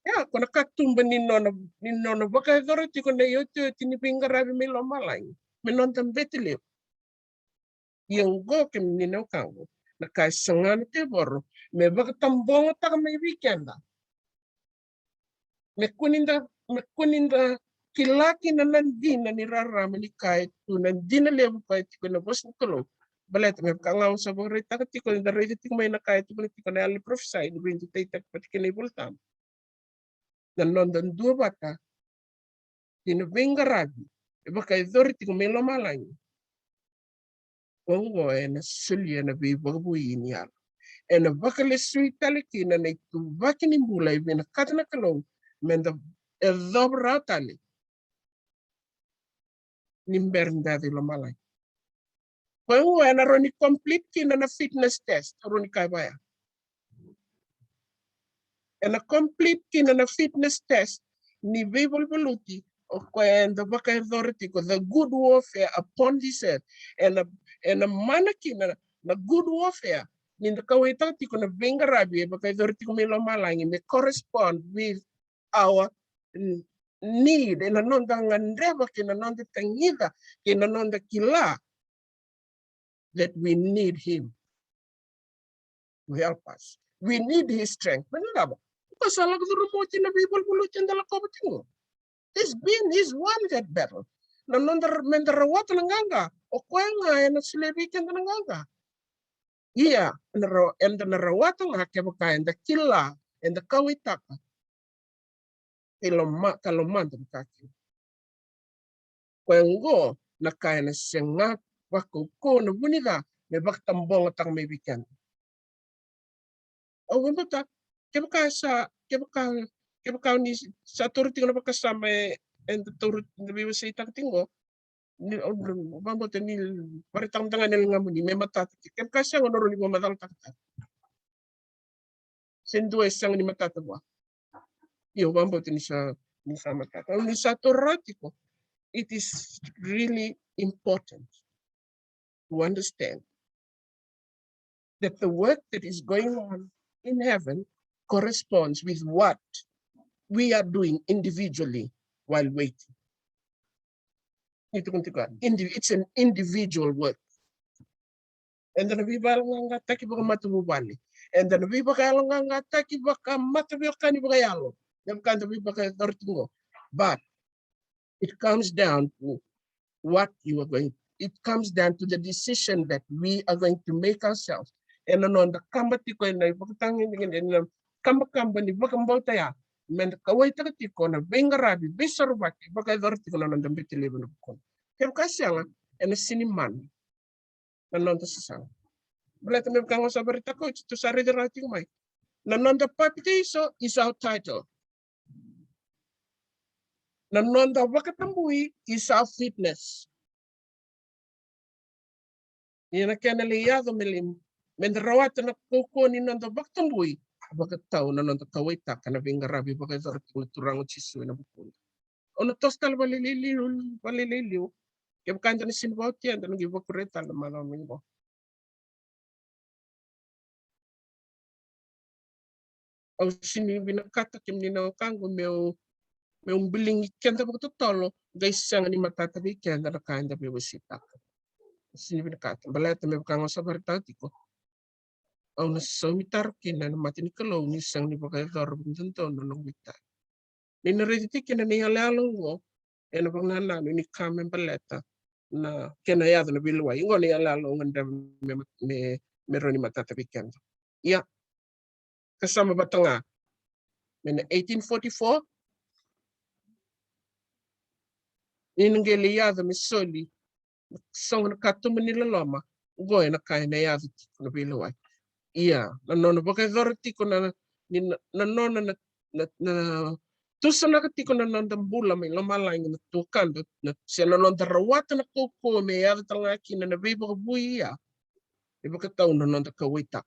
ya ko nakatumba ni nono baka doroti ko na yoto tini pingarabi me lomalay menonton betile yang go kem ni no kawo nakasangan te boro me baka tambong ta may weekend me kuninda kilaki na nandina ni rarama ni kahit tu nandina levo kahit ko na bos ni Kalou balet me kangaw sa borita ka tiko na rede tiko may na kahit ko tiko na ali prophesy ni binti tay pati kinay bultam na London dua bata tinabinga rabi e baka authority ko may lomalay kongo na sulya na bibagbuyi niya na baka lesui taliki na naitubaki ni bulay binakata na Kalou menda dobra tali nimber ndadi lomalay Kung na roni complete kina na fitness test roni kai baya. And a complete kina na fitness test ni Bible beluti o kwenda baka authority ko the good warfare upon this earth and a mana kina na good warfare ni the kawita ti ko na benga rabi baka authority ko milo malangi may correspond with our need and anonda ngandreba kina nonda tangida kina nonda kila that we need him to help us. We need his strength. Manila ba? Pasala ko rumochi na Bible bulutin dala ko batingo. He's won that battle. Nanondar mendarawat langanga o kwanga na silebikan langanga. Iya, and the narawat nga kebaka and the killa and the kawitaka. Kaloman to kaki. Kwengo na kaya na siyang wakuko na bunida may baktambong atang may bikan. O wala kebaka ni sa turti na bakasama and the turut na biwa sa itang tingo ni bambo ni paritang tangan nila nga muni may matatati kebaka siya nga naro ni mamadal takta sendo isang ni matatabwa yo bambo ni sa matata ni sa turati ko. It is really important to understand that the work that is going on in heaven corresponds with what we are doing individually while waiting. It's an individual work. And then we balanga taki baka matubali. And then we baka alanga taki baka matabiyakani baka yalo. Yung kanta we baka dortingo. But it comes down to what you are going. It comes down to the decision that we are going to make ourselves. And on the kambati ko na ipagtangin ng kamba ni bakambauta ya. Men kaway tagati ko na bengarabi besarubati baka dorti ko na nandang bitiliban ko. Kaya kasi nga and siniman nanonda sa sang. Balata may kang sa barita ko ito sa redirati ko may. Nanonda papitiso is our title. Nanonda wakatambuhi is our fitness. Yan na kaya naliyado milim. Mendarawatan na kuko ni nanda baktambuhi. Bagat tao na nanda kawaita ka na bingarabi bagat zarati na turango chisu na bukunda. O na tostal balililiw. Kaya kanta ni sinbawt yan. Tanong iba kureta na malaming mo. O sinibinakata kim ninaw kango may umbiling ikenda pagtutolo guys sang ni matatabi ikenda na kanda may wasita. Sinibinakata. Balata may kango sa baritati ko. Ang nasawitar kina na mati ni Kalou ni sang ni bakayador buntanto na nangwita. Ni narititi kina ni halalong mo e na pang nanalo ni Kamen Baleta na kinayado na bilway. Ingo ni halalong ang meron ni matatabi ikenda. Yeah. Kasama ba ito nga? May 1844, ninanggiliyado may soli, song nakatuman nila loma, goy na kaya na yado tiko na bilaway. Iya, nanono ba kayo dorati ko na nanono na tusa na katiko na nandang bula may lamalang na tukan, na siya nanono darawatan na kuko, may yado talaki na nabiba ka buhiya, iba ka tao nanono kawitak.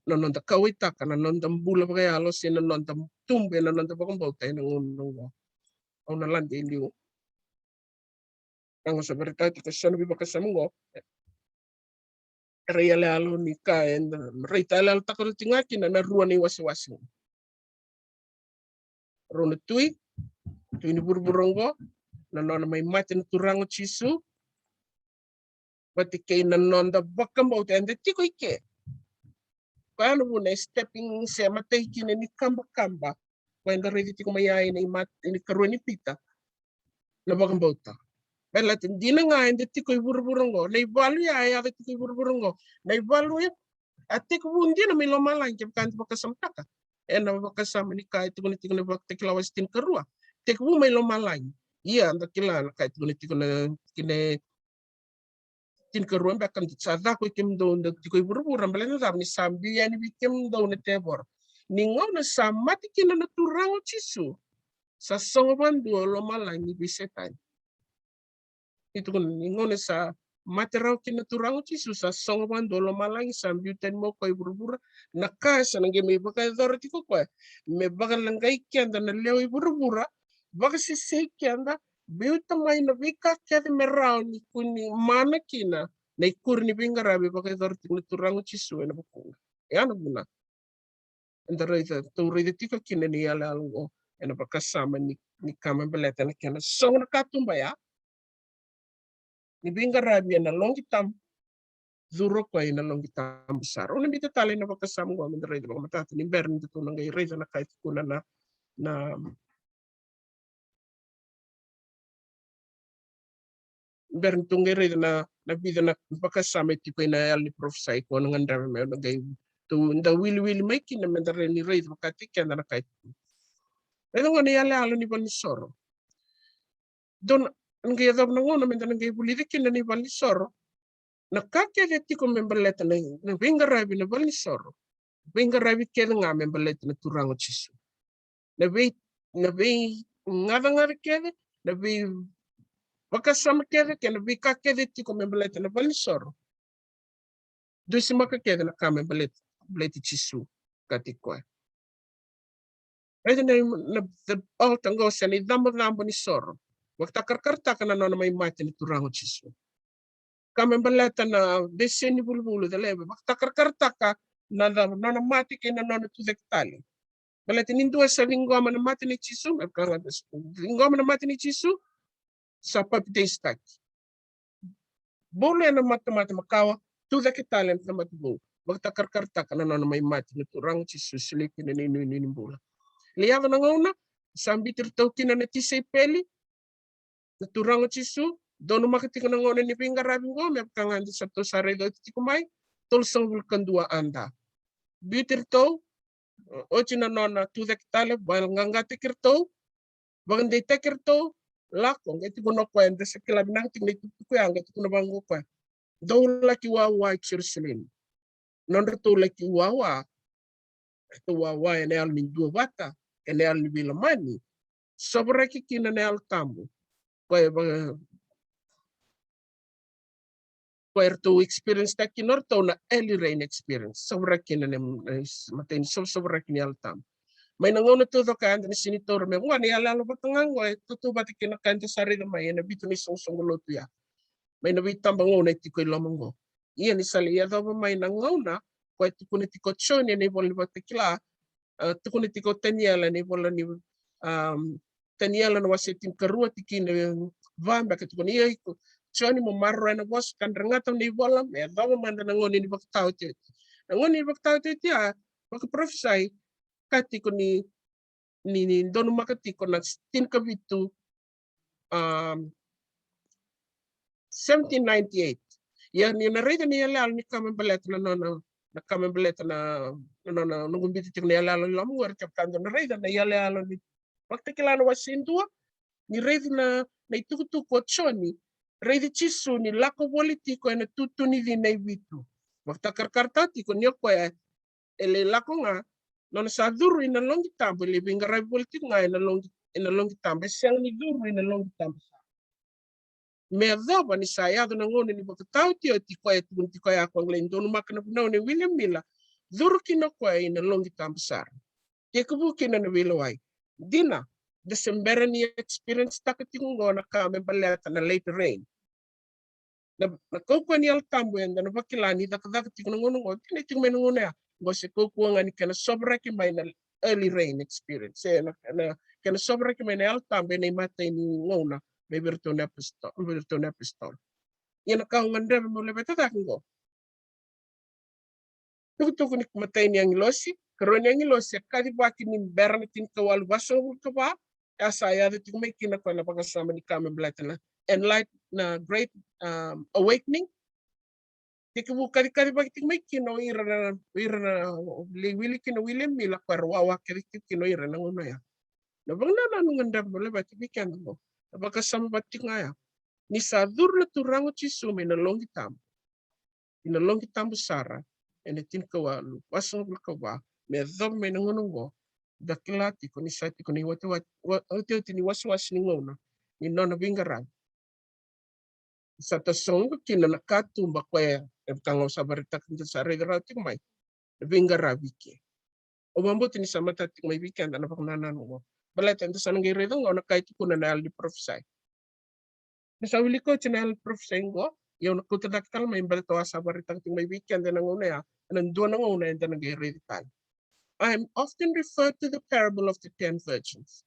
Nanonda kawita ka nanonda bula pa kaya halos nanonda tumbe nanonda bakang bautay ng unong ang nalandi iliw ang sa berita ito kasi nabi baka sa mga realalo ni kain rita lalo takot tingakin na naruan ni wasi-wasi rona tui ni burburonggo nanonda may mati na turango chisu pati kay nanonda bakang bautay and tiko ike paano mo na stepping siya matay kina ni kamba-kamba when the ready ko mayayin na imat ni karuan ni pita na bakang bauta. Pero latin di na nga hindi tiko'y burburong ko na ibalo ya ay tiko'y burburong ko na ibalo ya at tiko hindi na may lumalang kaya kanto makasamta ka e na makasama ni kahit tiko na tiko na baktiklawas tin karua tiko may lumalang iya ang kilala kahit tiko na kine tinkaruan bakang sa ko ikim daw na tikoy burburan bala na ni sambi yan ikim daw na tebor ningaw na sama tikin na naturang chisu sa songaban do lo malang ni bisetan ito ko ningaw na sa materau kina turango chisu sa songa bandolo malangi sambiuten mo koi burubura na kasa nange me baka authority ko kwa me baka langai kianda na leo burubura baka sisi kianda biuta mai na vika kiada merau ni kuni mana kina na ikur ni bingarabi baka authority na turango chisu na bukunga yana buna andara ita turi de tika kina ni ala algo ena baka sama ni kama beleta na kina songa na katumba ya ni bingarabi na longi tam zuro ko ina longi tam besar. Una bita tali na baka sama gua mendera ita baka matata ni ber ni tu nangai reza na kait kuna na ber ni tu ngai reza na bida na baka sama tipo ina al ni profesai ko na ngandra me nangai tu nda wili mai kina mendera ni reza baka tikan na kait. Reza ngone yale alo ni bani soro. Don ngai adab na ngona mendera ngai buli kina ni bani soro. Na kake de tiko membeleta na vinga rabi na bani soro. Vinga rabi keda nga membeleta na turango chisu. Na be ngada keda, na be wakasama keda, na be kake de tiko membeleta na bani soro. Dosi maka keda na ka membeleta chisu katikoa. Reza na altango sa ni damba ni soro. Wakta karkarta ka na nona may mati na turango chisu. Kami baleta na deseni bulu da lebe bakta karkarta ka na nona mati ke na nona tudek tali baleta nindua sa lingoma na mati ni chisu lingoma na mati ni chisu sa papitestak bole na mata makawa tudek tali na mati bulu bakta karkarta ka na nona may mati na turang chisu siliki na nini bula liyaga na ngona sambitir tautina na tisay peli na turang chisu dono makatiko na ngona ni pinga rabi ngome kangandi sa to sa redo tikumay tol sang vulkan dua anda bitir to ochina nona tudek tale bal ngangati kirto bagande tekirto lako ngati kono kwende sa kilab na tikni tuku anga tukuno bango kwa do laki wawa Jerusalem nondro to laki wawa to wawa ene al ni dua bata ene al ni bilamani sobraki kina ne al tambo where to experience that kinorto na early rain experience sobra kinane matin sobra kini altam may nangono to ka and ni sinitor me ngani ala lo batangang wa tutu bati kinakanta sari na may na bitu ni songolo to ya may na bitambang ngona tiko lamongo iya ni sali ya do may nangona ko tukuni tiko choni ni bol batikla tukuni tiko tanyala ni bol ni tanyala na wasetin karua tikine vamba katukuni iko Johnny mo marro na bos kan rangata ni bola me daw man na ngoni ni baktaw ti. Ngoni ni baktaw ti ya baka prophesy kati ko ni dono makati ko na tin kabitu 1798. Ya ni na rede ni yala ni kama balet na kama balet na ngumbiti ti ni yala lam war kap kan na rede na yala ni bakta kilano wasindua ni rede na itukutu ko choni Redi chisu ni lako politiko ena tutu ni dina vitu. Wakta karkarta tiko ni ko ele lako nga non sa duru ina longi tambo le bingara politik nga ina longi tambo siang ni duru ina longi tambo. Me adaba ni saya do ngone ni bakatau ti tiko e tun tiko ya ko nglen donu makna no ni William Mila duru kino ko ina longi tambo sar. Ke kubu kina na wilawai. Dina December ni experience takatingo na kame baleta na late rain. Na koko ni al tambo en na bakilani da kada tiko ngono ngo tini tiko men ngono ya go se koko ngani kana sobra ki mai na early rain experience na kana sobra ki mai na al tambo ni mata ni ngona be bertona pistol ina ka ngande mo le beta ta ngo tuku ni mata ni ang losi karo ni ang losi kadi baki ni berna tin ka wal baso ka ba ya saya de tiko mai kina ko na pakasama ni kame blatela and light na great awakening tiku kari bagi may kino ira wili kino William Mila kwarwawa kari kino ira na una ya na bang na nganda boleh bati bikan mo na baka sambati nga ya ni sadur na turango chisume na longi tam sara ene tin kawalu pasong kawa me dom me nangunungo dakilati ko ni sati ko ni wati ni waswas ni ngona ni nona bingaran sa tasong kina nakatumba kwe kangaw sa barita kinta sa regarating may vinga rabiki o mambuti ni sa matatik may weekend ano pang nanan mo balay tanda sa nangyay redong o nakait ko na naal di prophesy nasa wili ko chinal prophesy ko yung nakutadaktal may balito sa barita ting may weekend na nguna ya nanduan na nguna yung nangyay reditan. I am often referred to the parable of the 10 virgins.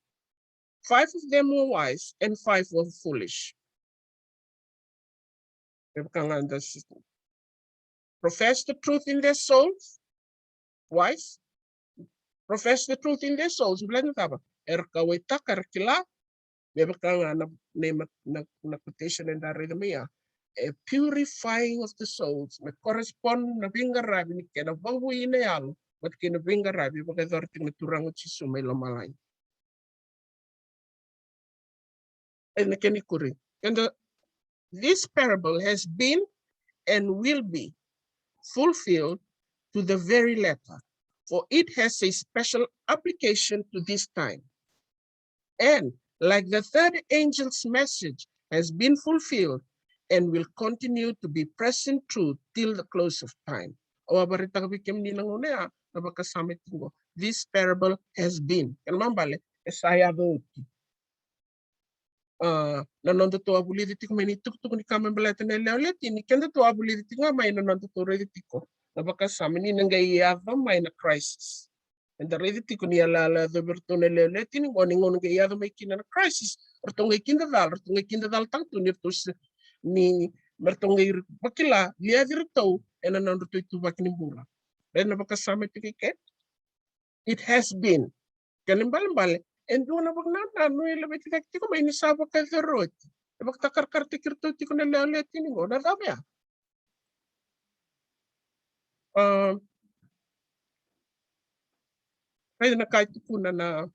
5 of them were wise and 5 were foolish. Profess the truth in their souls, wise. Profess the truth in their souls. Bilang apa? Erkawita karkila. Na quotation and a purifying of the souls. Na correspond na bingarabi ni kena bawi na yalo. But kena bingarabi pagkadorting na turang uchisu may lamalay. And nakinikuri. And this parable has been and will be fulfilled to the very letter, for it has a special application to this time. And like the third angel's message has been fulfilled and will continue to be present true till the close of time. This parable has been. Nanondo to abuli diti ko may tuk ni kamen balata na leulet ini kenda to abuli diti nga may nanondo to rediti ko nabaka sa mini nanggayava may na crisis and the rediti ko ni alala the berto na leulet ini ngon nanggayava may kina na crisis or tong kinda dal tang tunir to ni bertong bakila liya dirto and nanondo to itu bakin bula then nabaka sa miti it has been kalimbal and doon na bagnana no ilabit ko may nisaba ka zerot baktakar tikirto ko na lalet ini mo na dami ay na kahit ko na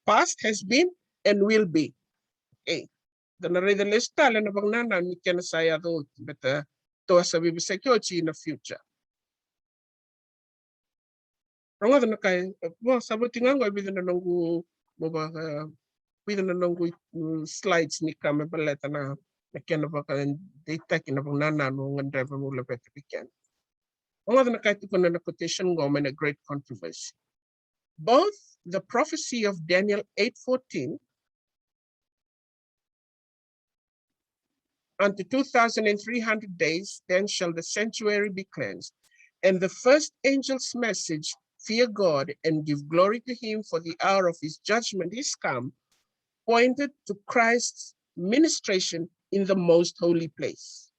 past has been and will be the narrated list tala na bagnana ni kena saya do but to sa bibisay ko in the future. Ronga na kay sabuti nga bido na nanggu mo ba bido na nanggu slides ni kami baleta na nakyan ba ka data kinabang nanano ng driver mo lapet weekend. Ronga na kay ko na quotation go may a great controversy. Both the prophecy of Daniel 8:14 unto 2,300 days, then shall the sanctuary be cleansed, and the first angel's message, fear God and give glory to him, for the hour of his judgment is come, pointed to Christ's ministration in the most holy place,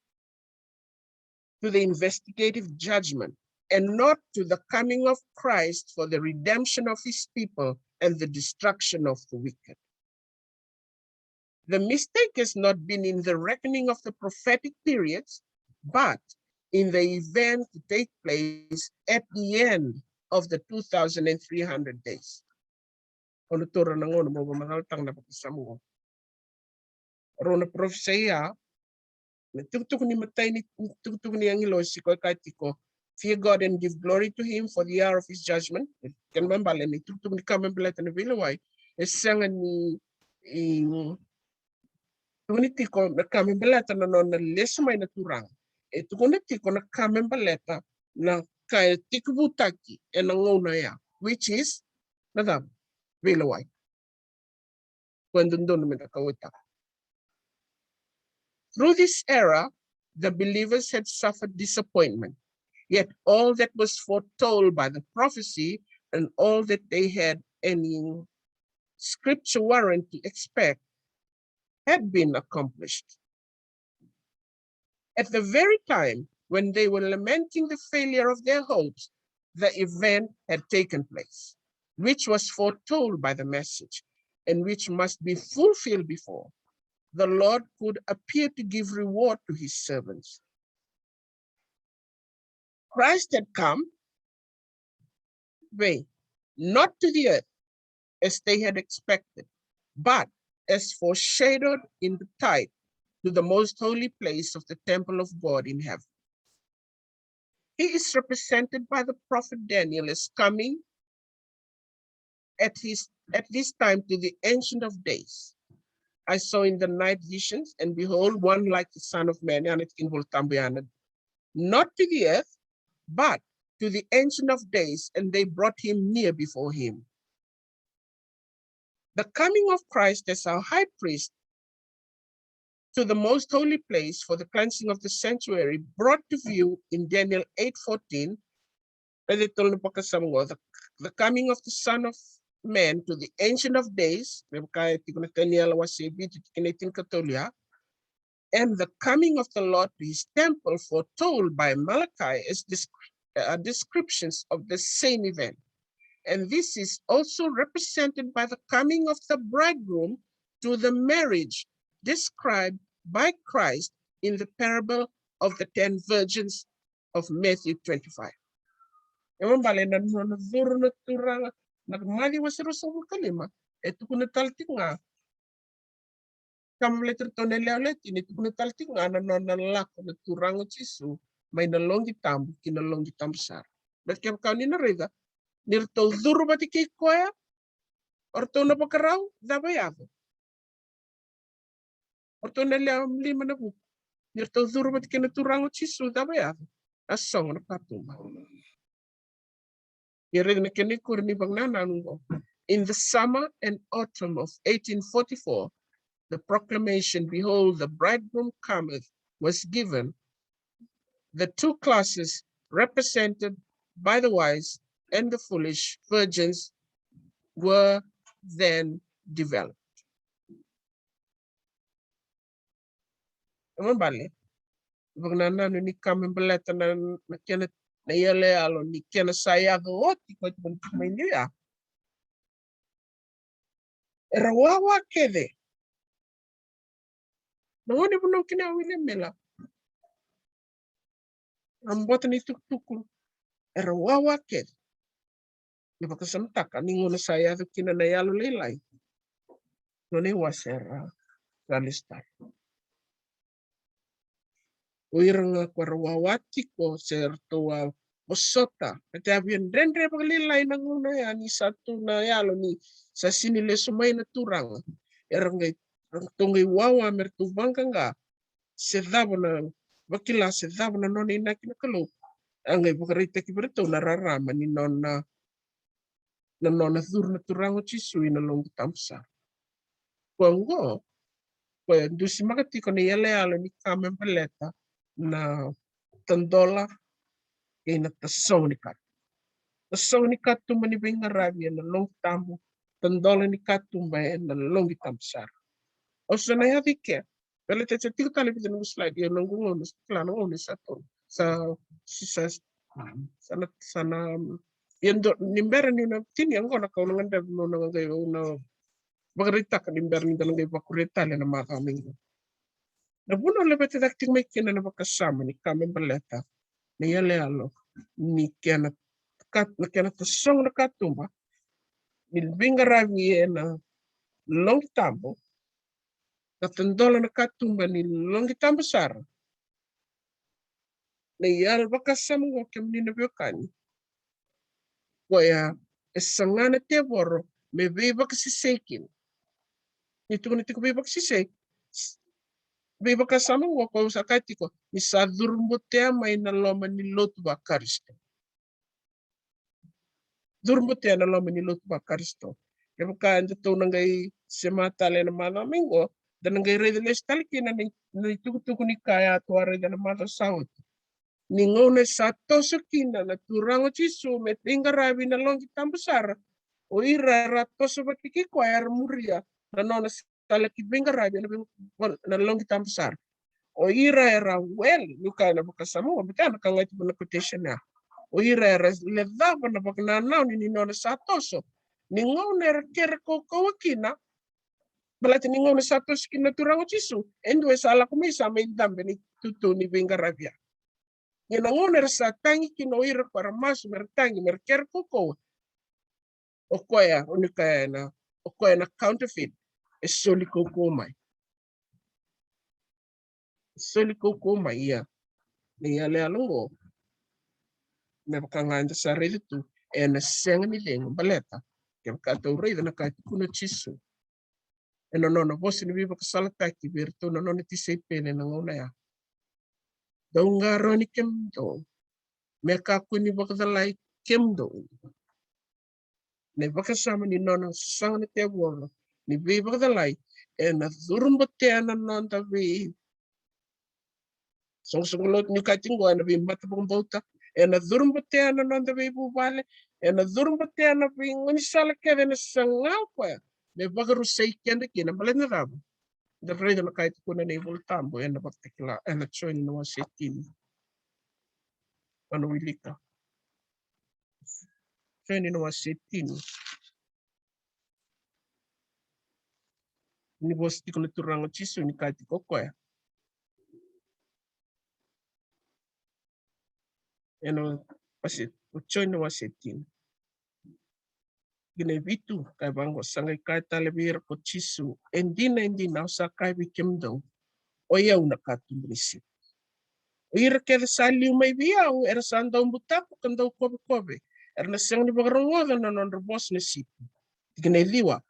to the investigative judgment, and not to the coming of Christ for the redemption of his people and the destruction of the wicked. The mistake has not been in the reckoning of the prophetic periods, but in the event to take place at the end of the 2,300 days. Olutura na ngono mo mahaltang na pakisamu. Rona profesia, tugtug ni matay ni tugtug ni ang ilosi ko katiko. Fear God and give glory to him for the hour of his judgment. Kan mambalen ni tugtug ni kamembelet na bilaway. Esangan ni tuniti ko na kamembaleta na non na lesmay na turang. Ito kuniti ko na kamembaleta na kay tikubutaki e nanguna ya, which is nadam bilaway. When doon naman nakawita. Through this era, the believers had suffered disappointment. Yet all that was foretold by the prophecy and all that they had any scripture warrant to expect had been accomplished. At the very time when they were lamenting the failure of their hopes, the event had taken place, which was foretold by the message and which must be fulfilled before the Lord could appear to give reward to his servants. Christ had come, not to the earth as they had expected, but as foreshadowed in the type to the most holy place of the temple of God in heaven. He is represented by the prophet Daniel as coming at this time to the Ancient of Days, I saw in the night visions, and behold, one like the Son of Man, not to the earth, but to the Ancient of Days, and they brought him near before him. The coming of Christ as our high priest to the most holy place for the cleansing of the sanctuary, brought to view in Daniel 8:14, the coming of the Son of Man to the Ancient of Days, and the coming of the Lord to his temple, foretold by Malachi as descriptions of the same event. And this is also represented by the coming of the bridegroom to the marriage described by Christ in the parable of the 10 virgins of Matthew 25. Nirto zuru bati ki koya orto na pakarau dabayado orto na lima na bu nirto zuru bati ki naturango chisu dabayado asong na patuma yere na kini kurni bagnana nungo. In the summer and autumn of 1844, the proclamation, "Behold, the bridegroom cometh," was given. The two classes represented by the wise and the foolish virgins were then developed. Bali, bagnana ni kami beleta na kena na yale alo ni kena saya go ti ko ya. Erawawa kede. Nangoni puno kina wile mela. Ambot ni tuktukul. Erawawa kede. Ni bakasamtaka ningono saya to kina na yalo lelai. None wasera galistar. Uiranga kwarawawati ko sertoa osota. Ate abian rendre paglilay nanguna ya ni satu na yalo ni sa sinile sumay na turang. Erangay tungay wawa mertubang nga sedabo na bakila sedabo na noni na kinakalo. Angay bukarita kiberto nararama ni nona zur na turang o chisui na long tamsa. Kwango, kwa dusi makati ko ni yale alo ni kamen paleta na tandola kay na tasong ni kat. Tasong ni kat tumanibay nga rabia na long tambo tandola ni kat tumbay na long itamsar. O sa na yati ke, pero te tiko tali pita nung slide yun nung gulo klano ni sa to sa sana yun do nimbera ni na tini ang ko na kaunangan da no nang gayo na bagarita ka nimbera ni dalang gayo bakurita na makaming. Nabuno lebete dakting may kina na makasama ni kamen baleta na yale alo ni kena tasong na katumba nilbinga ravi na long tambo katandola na katumba ni long tambo sar na yal bakasama ngo kem ni nabiyokani koya esangana teboro me beba kasisekin nito ko beba kasisek beba kasama ngo ko sakati ko ni sadurmutea may naloma ni lotu ba Kristo. Durmutea naloma ni lotu ba Kristo. Kaya kan to nangay sematale na malamingo dan nangay redeles talki na nitukutuku ni kaya tuare na mata saut. Ningone sato sukina na turango chisu metinga rabi na long kitambasar o ira rato sabatiki kwayar muria na nona talaki binga rabi na long kitambasar. O ira era well luka na bakasamu bitana kanga itu na quotation na. O ira era ledava na baknanaw ni nona satoso. Ningone era kera koko wakina balati ningone satoso kina turango chisu endwe sala kumisa may dambe ni tutu ni binga rabia. Ngone era sa tangi kino ira para masu mertangi merker koko. O koya unika na o koya na counterfeit esoli koko mai. Soli koko mai ya. Ni ale alongo. Me bakanganda sa rede tu na senga ni lengo baleta. Kaya kato rede na kahit kuno chisu. E nona vosi ni viva kasala taki virtu nona ti sei pene na ngona ya. Daunga roni kemdo. Me kakuni bakadalai kemdo. Ne bakasama ni nona sang na te wolo. Ni viva bakadalai. E na durumbote ana nonda vi. Song ni katingo ana vi matapambauta. E na durumbote ana nonda vi bubale. E na durumbote ana vi ngoni sala kede na sangau kwa. Ne bakaru sei kende kina balena rabu. The reason I put an able tambo and a particular and a join no setting. Anuilika. Join no setting. Ni was tikon to rang chisu ni kati kokoya. And was it join no setting. Gine vitu kay bango sangay kay talabir ko chisu. Hindi na sa kay bikim daw. O yaw na katumbrisip. Ira kaya sali may biyaw, era saan daw butapo, kan daw kobe-kobe. Era na siyang ni bagarangodan na non-robos na sipi. Gineliwa,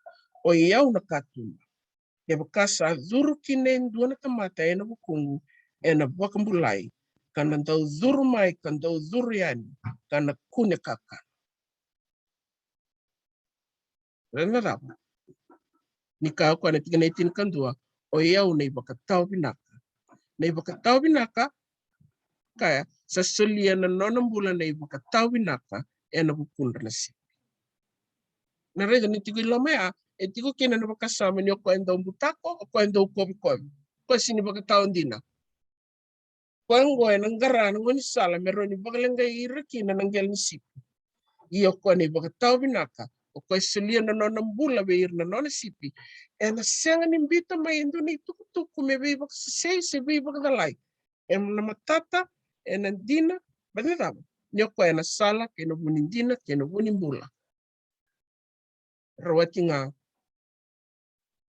o iyaw na katumba. Kaya bakasa, zuru kinen doon na tamata, na bukungu, na bakambulay, kan daw zuru may, kan daw zuru yan, kan na kune caka. Rena rapa. Nikao kwa na tiganatin kandua, o iyaw na ibakataw binaka. Na ibakataw binaka, kaya sa sulian na nonong bulan na ibakataw binaka, na bukunda na siya. Narega ni tigo lamaya, tigo kina na bakasama niyo ko enda butako, ko enda kobi-kobi. Ko sini bakataw din na. Ko ang goy ng gara, ng unisala, meron ni bakalangay irakina ng gel ni sipi. Iyo ko ni bakataw binaka, o ko sulian na nonong bula, bayir na nonong sipi. Na siyang nimbita may endo na itukutuk, kumibay bakasasay, sibay bakadalay. Na matata, nandina, banirama. Niyo ko na sala, kinabunindina, kinabunimbula. Rawati nga,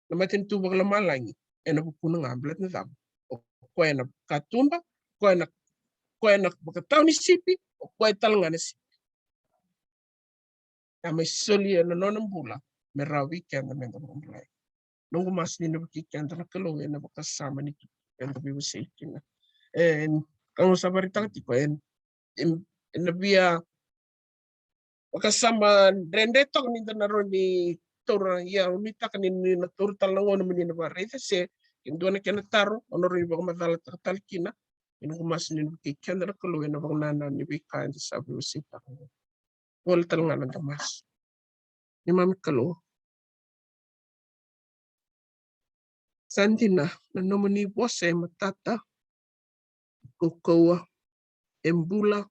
namatin tubag lamalangi, na pupuno nga, balat na dam. O ko na katumba, ko na bakataw ni sipi, o ko talanga na sipi. May soli na nonong bula, may rawi kaya na may namamulay. Nung umas ni nabakikyan na Kalou, na bakasama nito, na biwasay na. Kung sa baritang tiko, nabiya, makasama rendetok ni naroon ni Tora, umita ka ni Tora talangon naman ni Navarre, kasi yung doon na kinataro, ano rin yung madalat na katalkina, yung umas ni nabakikyan na Kalou, na bang nana ni Bikayan sa biwasay pa. Wala talaga ng damas. Ni Mami Kalou. Sandi na naman ni Bose matata, kukawa, embula,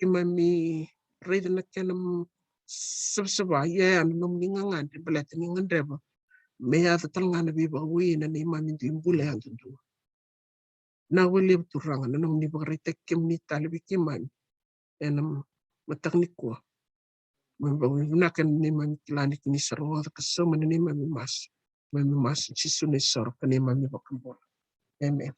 imami reda na kaya ng sabsaba, naman ningangan, baleta ningan dreba, may ata talaga na biba uwi na ni Mami di embula yan tundo. Nawali turanga na naman ni Bagaritek kim ni Talibikiman, mataknik ko. Nakan ni Mami kilanik ni Sarwa, kasama ni Mami Mas, Mami Mas, sisunay sor, kanima mi bakambol. Amen.